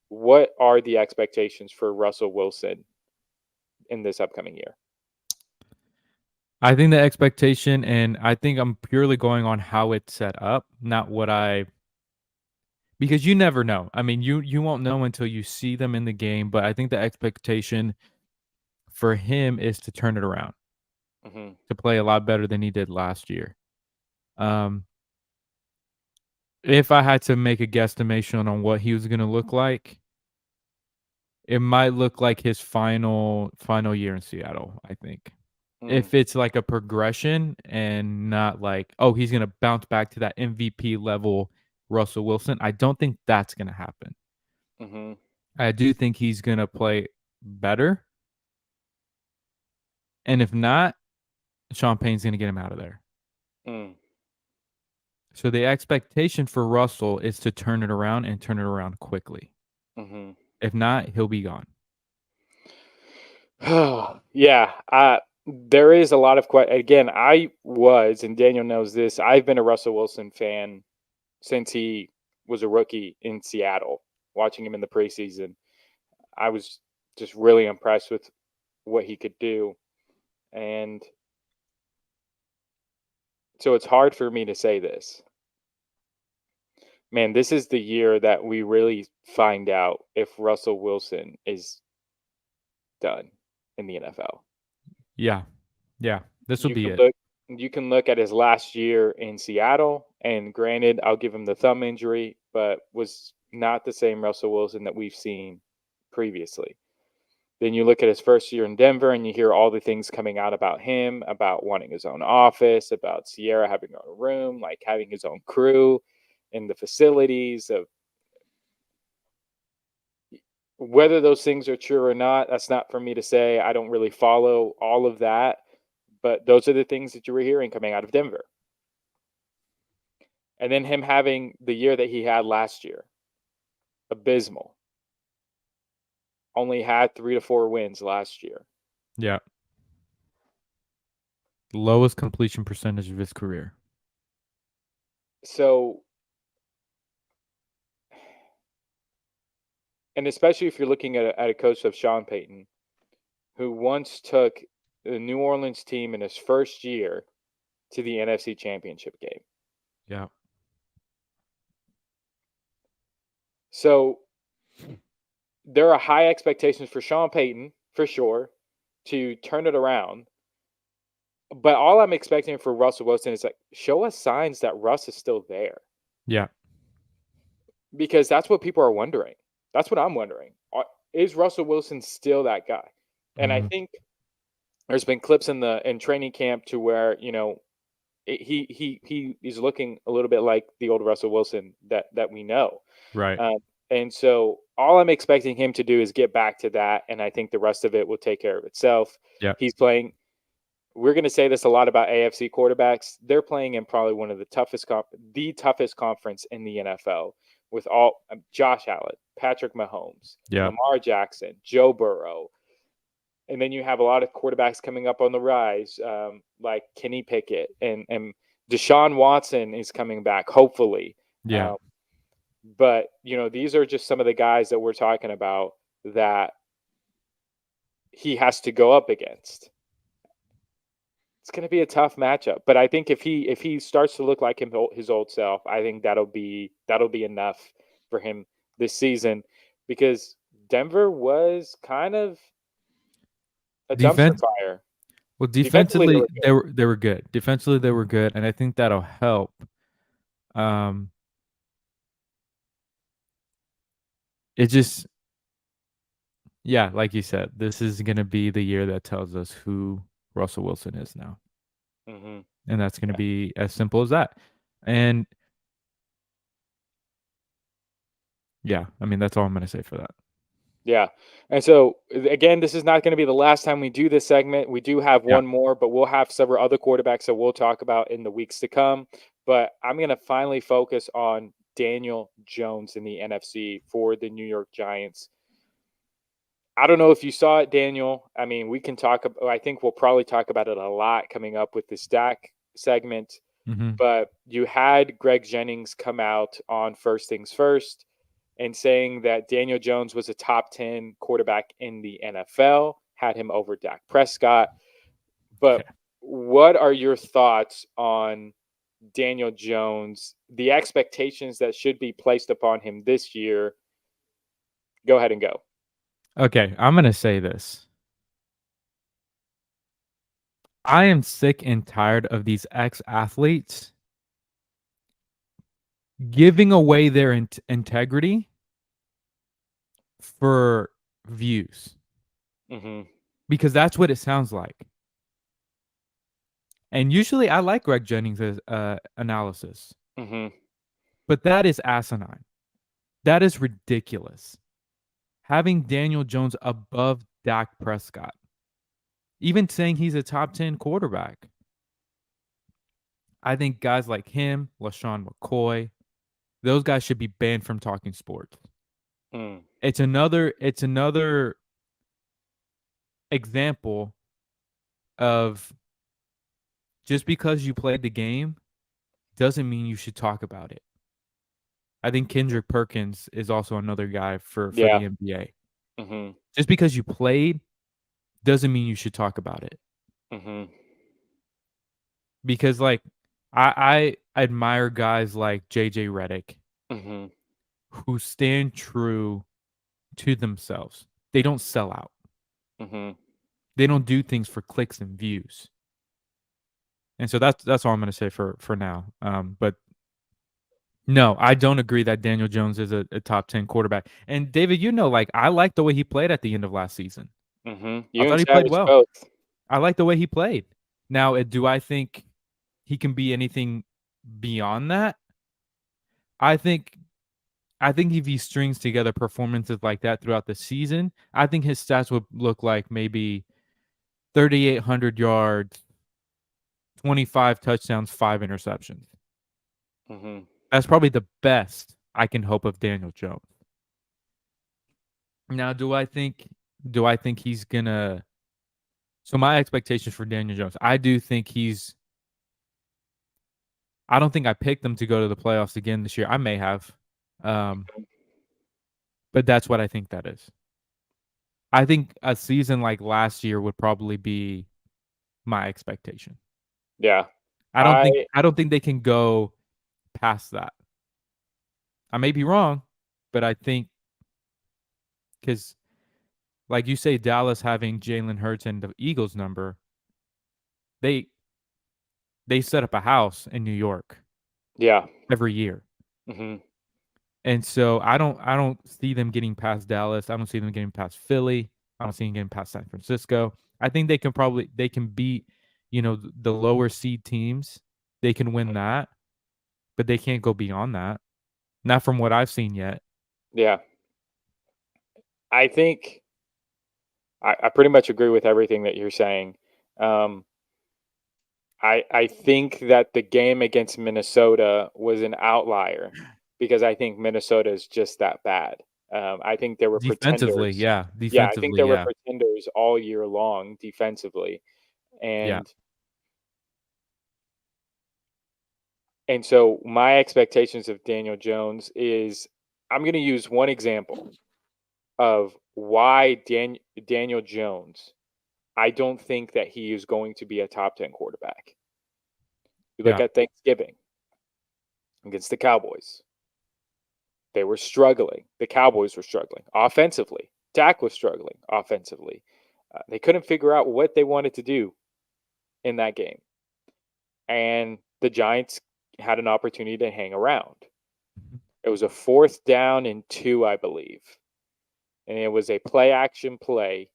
what are the expectations for Russell Wilson in this upcoming year? I think the expectation and I think I'm purely going on how it's set up, not what I because you never know. I mean, you won't know until you see them in the game, but I think the expectation for him is to turn it around, Hmm. to play a lot better than he did last year. Um, if I had to make a guesstimation on what he was gonna look like, it might look like his final year in Seattle, I think. Mm, If it's like a progression and not like, "Oh, he's gonna bounce back to that MVP level Russell Wilson," I don't think that's gonna happen. hmm I do think he's gonna play better, and if not, Sean Payne's gonna get him out of there. mm, So the expectation for Russell is to turn it around and turn it around quickly. hmm If not, he'll be gone. yeah, there is a lot of again. I was, and Daniel knows this. I've been a Russell Wilson fan since he was a rookie in Seattle. Watching him in the preseason, I was just really impressed with what he could do, and so it's hard for me to say this. Man, this is the year that we really find out if Russell Wilson is done in the NFL. Yeah. Yeah. This will You be can it. look you can look at his last year in Seattle, and granted, I'll give him the thumb injury, but was not the same Russell Wilson that we've seen previously. Then you look at his first year in Denver, and you hear all the things coming out about him, about wanting his own office, about Sierra having her own room, like having his own crew in the facilities of whether those things are true or not. That's not for me to say. I don't really follow all of that, but those are the things that you were hearing coming out of Denver. And then him having the year that he had last year, abysmal. Only had 3 to 4 wins last year. Yeah. Lowest completion percentage of his career. So, and especially if you're looking at a coach of Sean Payton, who once took the New Orleans team in his first year to the NFC Championship game. Yeah. So there are high expectations for Sean Payton, for sure, to turn it around. But all I'm expecting for Russell Wilson is like, show us signs that Russ is still there. Yeah. Because that's what people are wondering. That's what I'm wondering. Is Russell Wilson still that guy? And I Mhm. think there's been clips in training camp to where, he's looking a little bit like the old Russell Wilson that we know. Right. And so all I'm expecting him to do is get back to that, and I think the rest of it will take care of itself. Yeah. He's playing. We're going to say this a lot about AFC quarterbacks. They're playing in probably one of the toughest conference in the NFL with all Josh Allen, Patrick Mahomes, Yeah. Lamar Jackson, Joe Burrow, and then you have a lot of quarterbacks coming up on the rise, like Kenny Pickett and Deshaun Watson is coming back, hopefully. Yeah. Um, but these are just some of the guys that we're talking about that he has to go up against. It's going to be a tough matchup, but I think if he starts to look like his old self, I think that'll be enough for him this season, because Denver was kind of a dumpster Defense fire. well, Defensively, they defensively, were they were good. Defensively, they were good, and I think that'll help. Um, it just yeah, like you said, this is gonna be the year that tells us who Russell Wilson is now, good. and that's gonna Yeah. be as simple as that. And yeah, I mean, that's all I'm gonna say for that. Yeah. And so again, this is not going to be the last time we do this segment. We do have Yeah. one more, but we'll have several other quarterbacks that we'll talk about in the weeks to come. But I'm going to finally focus on Daniel Jones in the NFC for the New York Giants. I don't know if you saw it, Daniel. I mean, we can talk about, I think we'll probably talk about it a lot coming up with this Dak segment. Mhm. But you had Greg Jennings come out on First Things First and saying that Daniel Jones was a top 10 quarterback in the NFL, had him over Dak Prescott. But Okay. what are your thoughts on Daniel Jones, the expectations that should be placed upon him this year? Go ahead and go. Okay, I'm gonna say this. I am sick and tired of these ex-athletes giving away their integrity for views, Mm-hmm. because that's what it sounds like. And usually I like Greg Jennings' analysis, Mm-hmm. but that is asinine. That is ridiculous. Having Daniel Jones above Dak Prescott, even saying he's a top 10 quarterback. I think guys like him, LaShawn McCoy, those guys should be banned from talking sports. Mm. It's another example of just because you played the game doesn't mean you should talk about it. I think Kendrick Perkins is also another guy for Yeah. the NBA. Mm-hmm. Just because you played doesn't mean you should talk about it. Mm-hmm. Because like I admire guys like JJ Redick Mm-hmm. who stand true to themselves. They don't sell out. Mm-hmm. They don't do things for clicks and views. And so that's all I'm going to say for now. But no, I don't agree that Daniel Jones is a top 10 quarterback. And David, like I like the way he played at the end of last season. Mm-hmm. I You thought and he played Savage well. both. I like the way he played. Now, do I think he can be anything beyond that? I think I think if he strings together performances like that throughout the season, I think his stats would look like maybe 3,800 yards, 25 touchdowns, 5 interceptions. Mm-hmm. That's probably the best I can hope of Daniel Jones. Now, do I think he's gonna So my expectations for Daniel Jones, I do think I don't think I picked them to go to the playoffs again this year. I may have. But that's what I think that is. I think a season like last year would probably be my expectation. Yeah. I I don't think they can go past that. I may be wrong, but I think because like you say, Dallas having Jalen Hurts and the Eagles number, they they set up a house in New York yeah. every year. Mhm. And so I don't see them getting past Dallas. I don't see them getting past Philly. I don't see them getting past San Francisco. I think they can beat, the lower seed teams. They can win that, but they can't go beyond that. Not from what I've seen yet. Yeah. I think I pretty much agree with everything that you're saying. Um, I think that the game against Minnesota was an outlier because I think Minnesota is just that bad. I think there were Defensively, pretenders. yeah. Yeah, I think Defensively, there were yeah. pretenders all year long defensively, Yeah. and so my expectations of Daniel Jones is I'm going to use one example of why Daniel Jones. I don't think that he is going to be a top 10 quarterback. You look Yeah. at Thanksgiving against the Cowboys. They were struggling. The Cowboys were struggling offensively. Dak was struggling offensively. They couldn't figure out what they wanted to do in that game. And the Giants had an opportunity to hang around. Mhm. It was a 4th down and 2, I believe. And it was a play action play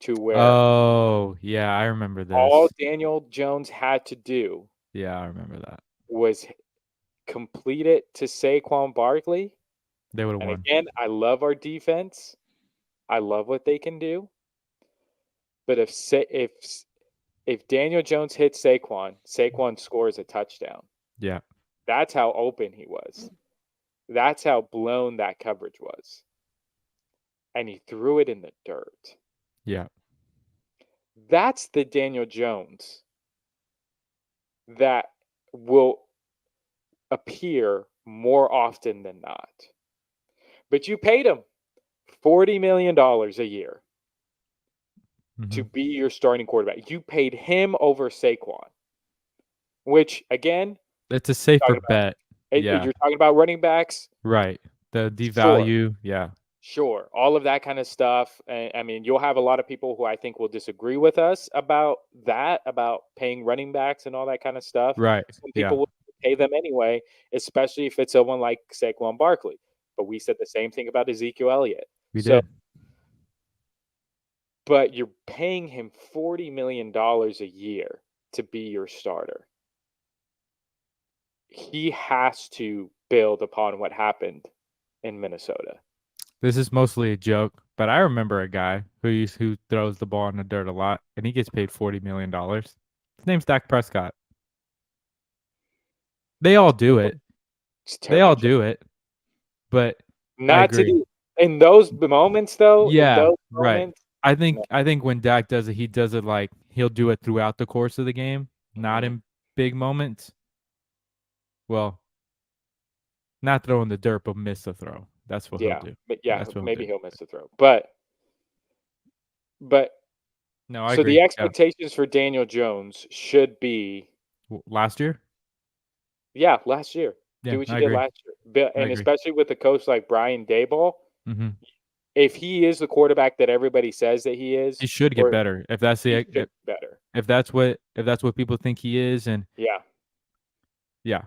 to where Oh, yeah, I remember all this. Daniel Jones had to do Yeah, I remember that. was complete it to Saquon Barkley. They would have And won. again, I love our defense. I love what they can do. But if Daniel Jones hits Saquon, Saquon scores a touchdown. Yeah. That's how open he was. That's how blown that coverage was. And he threw it in the dirt. Yeah. That's the Daniel Jones that will appear more often than not. But you paid him $40 million a year to Mhm. be your starting quarterback. You paid him over Saquon, which again, It's a safer talking about bet. Yeah. you're talking about running backs. Right. The Sure, devalue, yeah. sure, all of that kind of stuff. And I mean, you'll have a lot of people who I think will disagree with us about that, about paying running backs and all that kind of stuff. Right. Some Yeah. people will pay them anyway, especially if it's someone like Saquon Barkley. But we said the same thing about Ezekiel Elliott. We So, did. but you're paying him $40 million a year to be your starter. He has to build upon what happened in Minnesota. This is mostly a joke, but I remember a guy who throws the ball in the dirt a lot, and he gets paid $40 million. His name's Dak Prescott. They all do it. It's a They terrible all job. do it, but I Not to agree. the in those moments though, in Yeah, those right. moments, no. I think when Dak does it, he does it like he'll do it throughout the course of the game, not Mhm. in big moments. Well, not throwing the dirt, but miss the throw. That's what he'll Yeah, do. but yeah, That's what he'll maybe do. he'll miss the throw. But No, I so the agree. Yeah. expectations for Daniel Jones should be, Last year? yeah, last year. Yeah, Do what you I did agree. last year. I And agree. especially with a coach like Brian Daboll, Mhm. if he is the quarterback that everybody says that he He is, should get or better. he should be better. If that's what people think he is, and Yeah. yeah,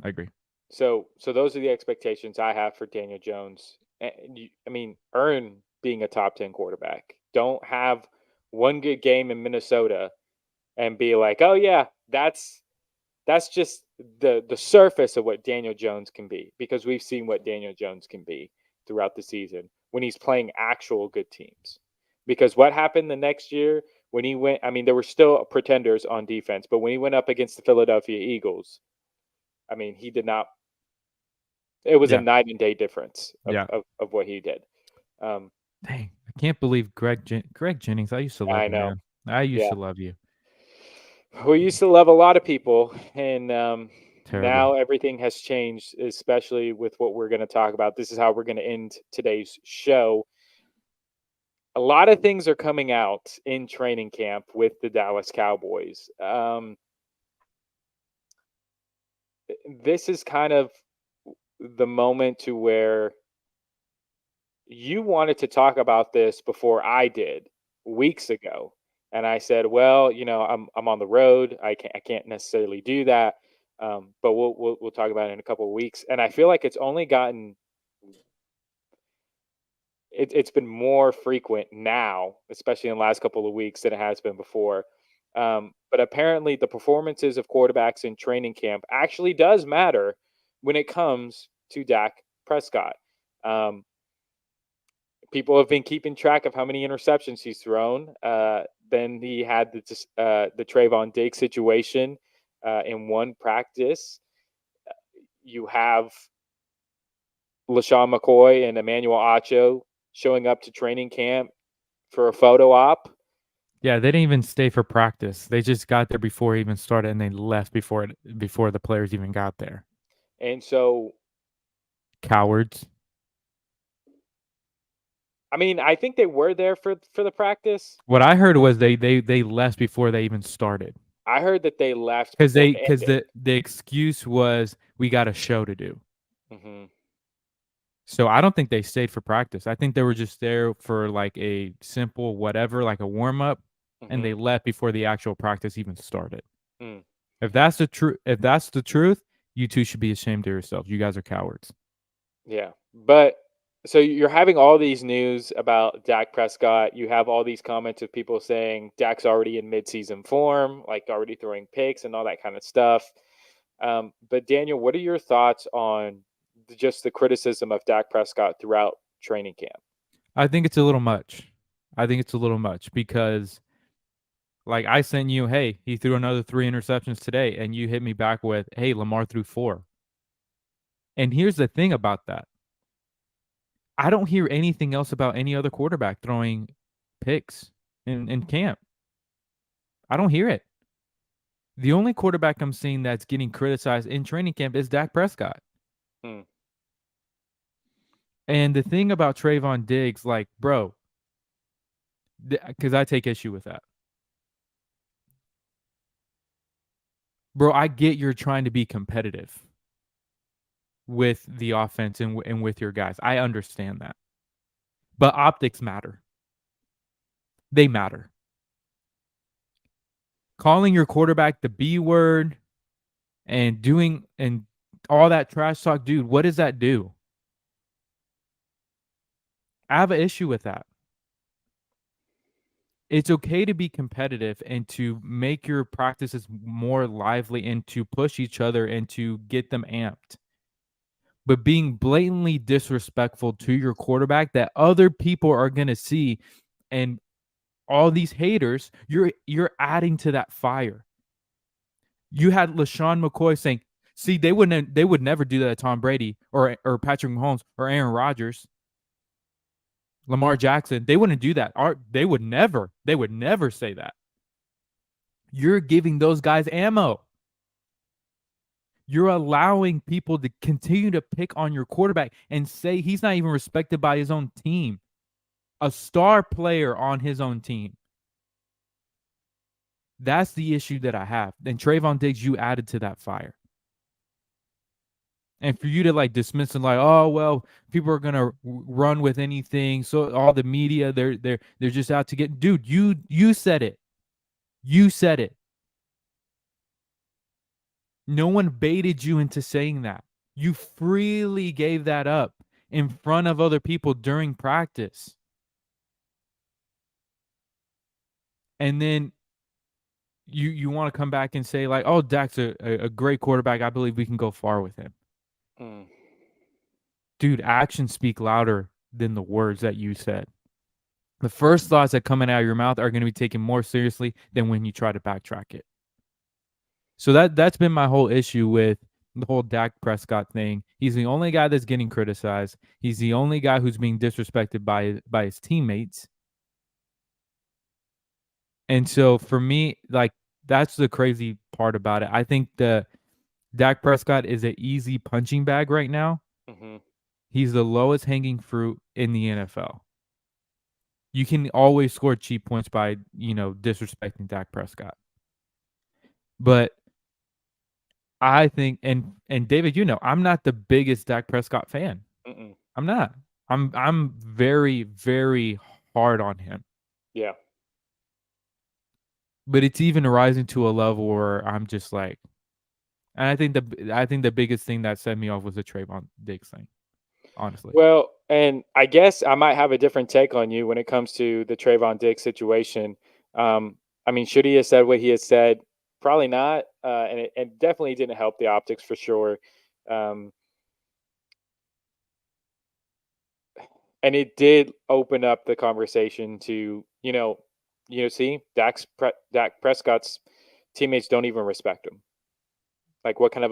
I agree. So those are the expectations I have for Daniel Jones. And I mean, earn being a top 10 quarterback. Don't have one good game in Minnesota and be like, "Oh yeah, that's just the surface of what Daniel Jones can be," because we've seen what Daniel Jones can be throughout the season when he's playing actual good teams. Because what happened the next year when he went, I mean, there were still pretenders on defense, but when he went up against the Philadelphia Eagles, I mean, he did not, it was a Yeah, night and day difference yeah. of what he did. Um, Dang, I can't believe Greg Jennings. I used to love I the know. man. I used Yeah. to love you. We used to love a lot of people, and Terrible. now everything has changed, especially with what we're going to talk about. This is how we're going to end today's show. A lot of things are coming out in training camp with the Dallas Cowboys. This is kind of the moment to where you wanted to talk about this before I did weeks ago. And I said, well, I'm on the road. I can't necessarily do that. But we'll talk about it in a couple of weeks. And I feel like it's only gotten it's been more frequent now, especially in the last couple of weeks than it has been before. But apparently the performances of quarterbacks in training camp actually does matter when it comes to Dak Prescott. Um, People have been keeping track of how many interceptions he's thrown. Then he had the Trayvon Diggs situation in one practice. You have LaShawn McCoy and Emmanuel Acho showing up to training camp for a photo op. Yeah, they didn't even stay for practice. They just got there before it even started, and they left before the players even got there. And so, Cowards. I mean, I think they were there for the practice. What I heard was they left before they even started. I heard that they left Because before they it because ended. the excuse was we got a show to do. Hmm. So I don't think they stayed for practice. I think they were just there for like a simple whatever, like a warm up, and Hmm. they left before the actual practice even started. Mm. If that's the truth, you two should be ashamed of yourselves. You guys are cowards. Yeah, but so you're having all these news about Dak Prescott. You have all these comments of people saying Dak's already in midseason form, like already throwing picks and all that kind of stuff. But Daniel, what are your thoughts on just the criticism of Dak Prescott throughout training camp? I think it's a little much. I think it's a little much because like I sent you, hey, he threw another 3 interceptions today, and you hit me back with, hey, Lamar threw 4. And here's the thing about that. I don't hear anything else about any other quarterback throwing picks in camp. I don't hear it. The only quarterback I'm seeing that's getting criticized in training camp is Dak Prescott. Hmm. And the thing about Trayvon Diggs, like, bro, because I take issue with that. Bro, I get you're trying to be competitive with the offense and with your guys. I understand that. But optics matter. They matter. Calling your quarterback the B word and doing and all that trash talk, dude, what does that do? I have an issue with that. It's okay to be competitive and to make your practices more lively and to push each other and to get them amped. But being blatantly disrespectful to your quarterback that other people are going to see and all these haters, you're adding to that fire. You had LaShawn McCoy saying, "See, they would never do that to Tom Brady or Patrick Mahomes or Aaron Rodgers, Lamar Jackson. They wouldn't do that. They would never say that. You're giving those guys ammo. You're allowing people to continue to pick on your quarterback and say he's not even respected by his own team, a star player on his own team. That's the issue that I have. And Trayvon Diggs, you added to that fire. And for you to like dismiss it like, oh well, people are gonna run with anything. So all the media, they're just out to get. Dude, you said it. You said it. No one baited you into saying that. You freely gave that up in front of other people during practice. And then you want to come back and say like, oh, Dak's a great quarterback. I believe we can go far with him. Mm. Dude, actions speak louder than the words that you said. The first thoughts that come out of your mouth are going to be taken more seriously than when you try to backtrack it. So that's been my whole issue with the whole Dak Prescott thing. He's the only guy that's getting criticized. He's the only guy who's being disrespected by his teammates. And so for me, like, that's the crazy part about it. I think the Dak Prescott is an easy punching bag right now. Hmm. He's the lowest hanging fruit in the NFL. You can always score cheap points by, disrespecting Dak Prescott. But I think and David, I'm not the biggest Dak Prescott fan. Mm-mm. I'm not. I'm very, very hard on him. Yeah. But it's even rising to a level where I'm just like, and I think the biggest thing that set me off was the Trayvon Diggs thing, honestly. Well, and I guess I might have a different take on you when it comes to the Trayvon Diggs situation. Um, I mean, should he have said what he has said? Probably not, and it definitely didn't help the optics for sure. Um, and it did open up the conversation to see Dak Prescott's teammates don't even respect him. Like, what kind of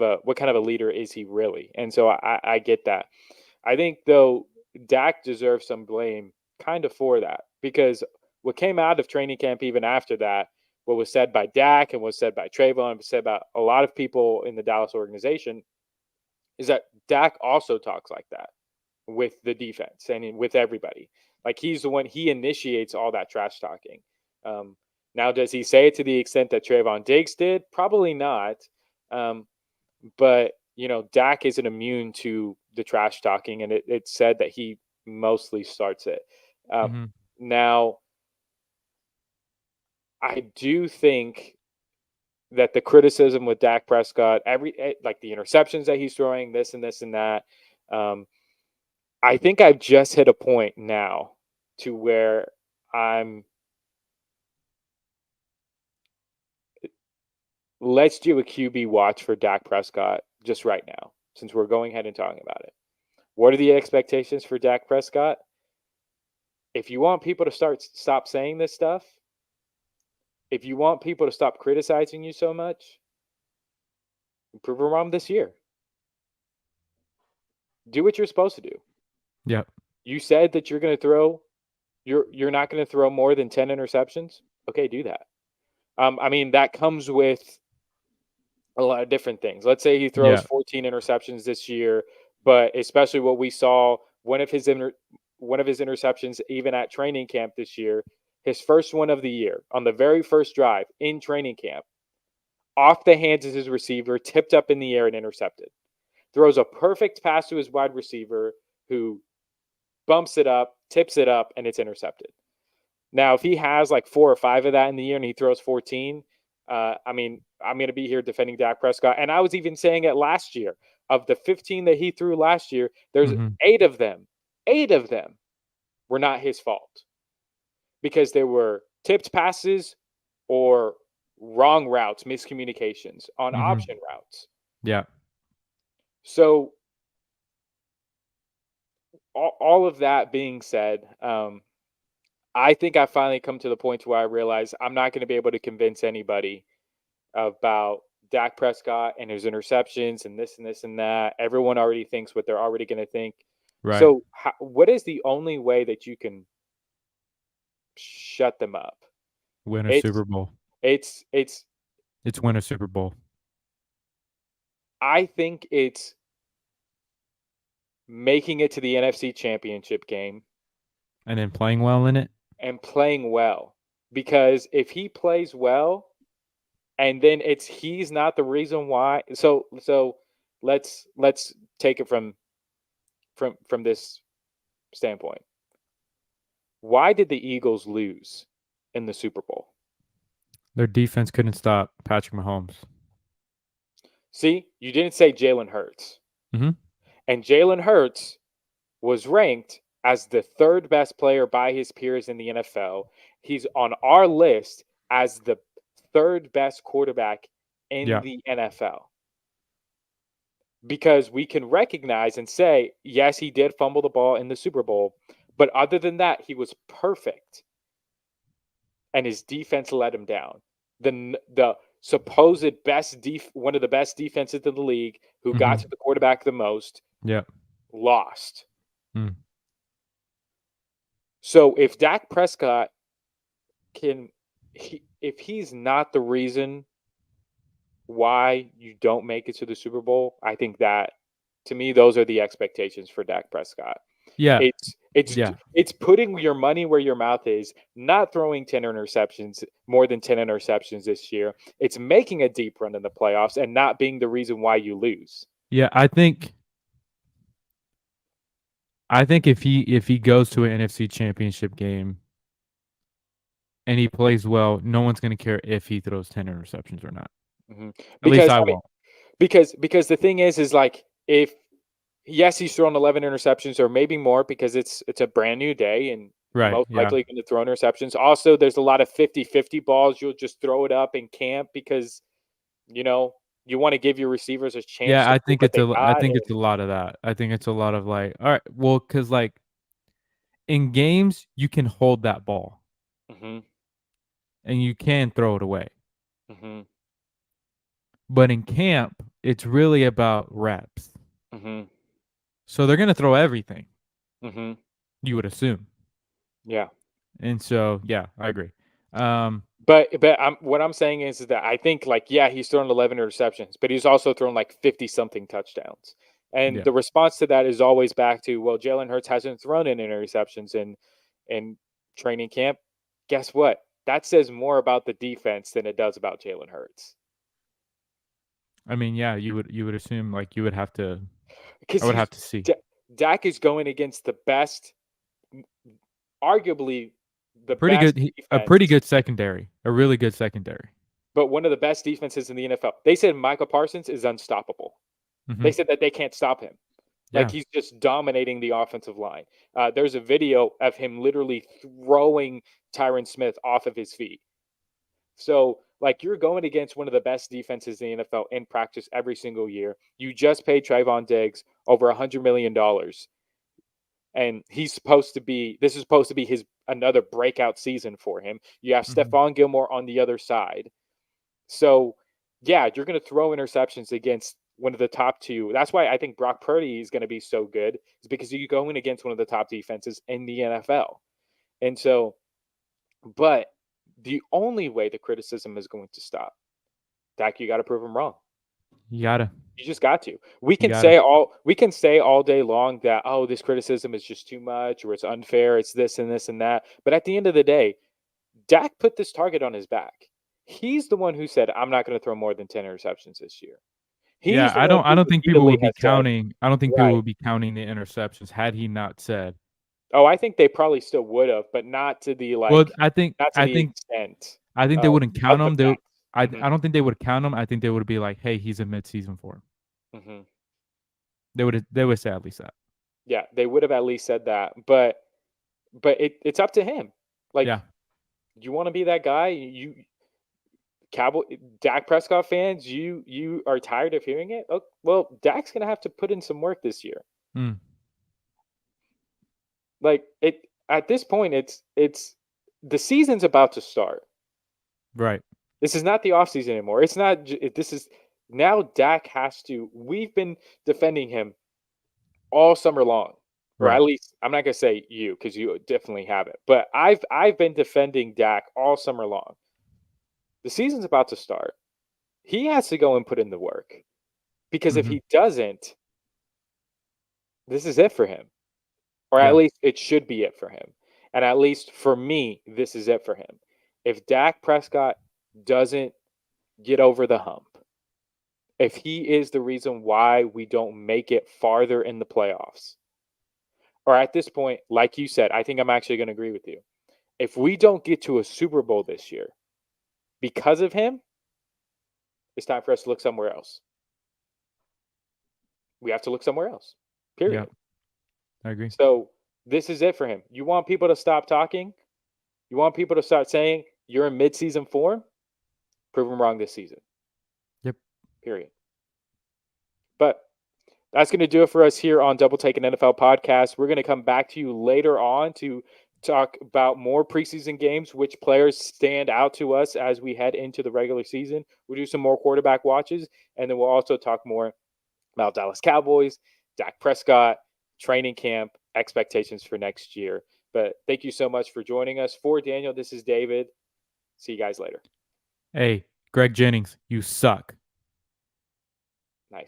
a leader is he really? And so I get that. I think though Dak deserves some blame kind of for that, because what came out of training camp even after that, what was said by Dak and was said by Trayvon, was said by a lot of people in the Dallas organization, is that Dak also talks like that with the defense and with everybody. Like, he's the one, he initiates all that trash talking. Um, Now, does he say it to the extent that Trayvon Diggs did? Probably not. Um, but Dak isn't immune to the trash talking, and it's said that he mostly starts it. Um, Mhm. Now, I do think that the criticism with Dak Prescott, like the interceptions that he's throwing, this and this and that, um, I think I've just hit a point now to where I'm. Let's do a QB watch for Dak Prescott just right now, since we're going ahead and talking about it. What are the expectations for Dak Prescott? If you want people to stop saying this stuff, if you want people to stop criticizing you so much, prove them wrong this year. Do what you're supposed to do. Yep. You said that you're going to throw. You're not going to throw more than 10 interceptions. Okay, do that. I mean, that comes with a lot of different things. Let's say he throws Yeah. 14 interceptions this year, but especially what we saw, one of his interceptions even at training camp this year, his first one of the year on the very first drive in training camp, off the hands of his receiver, tipped up in the air and intercepted. Throws a perfect pass to his wide receiver, who bumps it up, tips it up, and it's intercepted. Now, if he has like 4 or 5 of that in the year and he throws 14, I mean, I'm going to be here defending Dak Prescott. And I was even saying it last year. Of the 15 that he threw last year, there's Mhm. eight of them were not his fault, because they were tipped passes or wrong routes, miscommunications on Mhm. option routes. Yeah. So, all of that being said, I think I finally come to the point where I realize I'm not going to be able to convince anybody about Dak Prescott and his interceptions and this and this and that. Everyone already thinks what they're already going to think. Right. So, what is the only way that you can shut them up? Win a It's Super Bowl. it's. It's win a Super Bowl. I think it's making it to the NFC Championship game And then playing well in it. and playing well. Because if he plays well, and then he's not the reason why. So let's take it from this standpoint. Why did the Eagles lose in the Super Bowl? Their defense couldn't stop Patrick Mahomes. See, you didn't say Jalen Hurts. Mhm. And Jalen Hurts was ranked as the third best player by his peers in the NFL. He's on our list as the third best quarterback in Yeah. the NFL, because we can recognize and say, yes, he did fumble the ball in the Super Bowl, but other than that, he was perfect, and his defense let him down. The supposed one of the best defenses in the league, who got Mhm. to the quarterback the most, Yeah. lost. Mm. So if Dak Prescott can, if he's not the reason why you don't make it to the Super Bowl, I think that to me those are the expectations for Dak Prescott. Yeah, It's yeah, it's putting your money where your mouth is, not throwing 10 interceptions, more than 10 interceptions this year. It's making a deep run in the playoffs and not being the reason why you lose. yeah. I think if he goes to an NFC Championship game and he plays well, no one's gonna care if he throws 10 interceptions or not. Mhm. At least Because I I mean, won't. because the thing is like if yes, he's thrown 11 interceptions or maybe more because it's a brand new day and Right, most yeah. likely going to throw interceptions. Also, there's a lot of 50-50 balls. You'll just throw it up in camp because, you know, you want to give your receivers a chance Yeah, to prove what they I got. think it's a lot of that. I think it's a lot of like, all right, well, because like in games you can hold that ball And and you can throw it away, hmm but in camp it's really about reps. hmm So they're gonna throw everything. hmm You would assume, yeah. and so yeah, I agree. Um, But what I'm saying is that I think like yeah he's thrown 11 interceptions, but he's also thrown like 50 something touchdowns, and yeah, the response to that is always back to well Jalen Hurts hasn't thrown any interceptions in training camp. Guess what? That says more about the defense than it does about Jalen Hurts I mean, yeah, you would assume like you would have to. I because would have to see Dak is going against the best, arguably the best a pretty defense, good secondary, a really good secondary. but one of the best defenses in the NFL. They said Michael Parsons is unstoppable. Hmm. They said that they can't stop him. Like Yeah, he's just dominating the offensive line. There's a video of him literally throwing Tyron Smith off of his feet. So, like, you're going against one of the best defenses in the NFL in practice every single year. You just paid Trayvon Diggs over $100 million, and he's supposed to be. This is supposed to be his another breakout season for him. You have hmm, Stephon Gilmore on the other side. So, yeah, you're going to throw interceptions against one of the top two. That's why I think Brock Purdy is going to be so good, is because you're going against one of the top defenses in the NFL. And so, but the only way the criticism is going to stop, Dak, you got to prove him wrong. you gotta, You just got to. We you can gotta. say all day long that oh this criticism is just too much or it's unfair, it's this and this and that. But at the end of the day, Dak put this target on his back. He's the one who said I'm not going to throw more than 10 interceptions this year. Yeah, He's the one I who don't think people repeatedly would be has said, counting. I don't think people right. would be counting the interceptions had he not said. Oh, I think they probably still would have, but not to the Well, like, not to the extent I think they of wouldn't count the him. facts. Hmm I don't think they would count him. I think they would be like, "Hey, he's a midseason form." hmm They would say at least that. Yeah, they would have at least said that, but it's up to him. Like, Yeah. you want to be that guy? You Cowboy Dak Prescott fans, you are tired of hearing it. Oh, well, Dak's gonna have to put in some work this year. Mm, Like it at this point, it's the season's about to start. right. This is not the offseason anymore. It's not. This is now. Dak has to. We've been defending him all summer long, or at Right. least I'm not gonna say you because you definitely have it. But I've been defending Dak all summer long. The season's about to start. He has to go and put in the work because if Mhm. he doesn't, this is it for him, or at Yeah. least it should be it for him. And at least for me, this is it for him. If Dak Prescott doesn't get over the hump, if he is the reason why we don't make it farther in the playoffs, or at this point, like you said, I think I'm actually going to agree with you. If we don't get to a Super Bowl this year because of him, it's time for us to look somewhere else. We have to look somewhere else, Yeah. period. I agree. So this is it for him. You want people to stop talking? You want people to start saying you're in midseason form? Prove them wrong this season, Yep. period. But that's going to do it for us here on Double Take an NFL podcast. We're going to come back to you later on to talk about more preseason games, which players stand out to us as we head into the regular season. We'll do some more quarterback watches, and then we'll also talk more about Dallas Cowboys, Dak Prescott, training camp, expectations for next year. But thank you so much for joining us. For Daniel, this is David. See you guys later. Hey, Greg Jennings, you suck. Nice.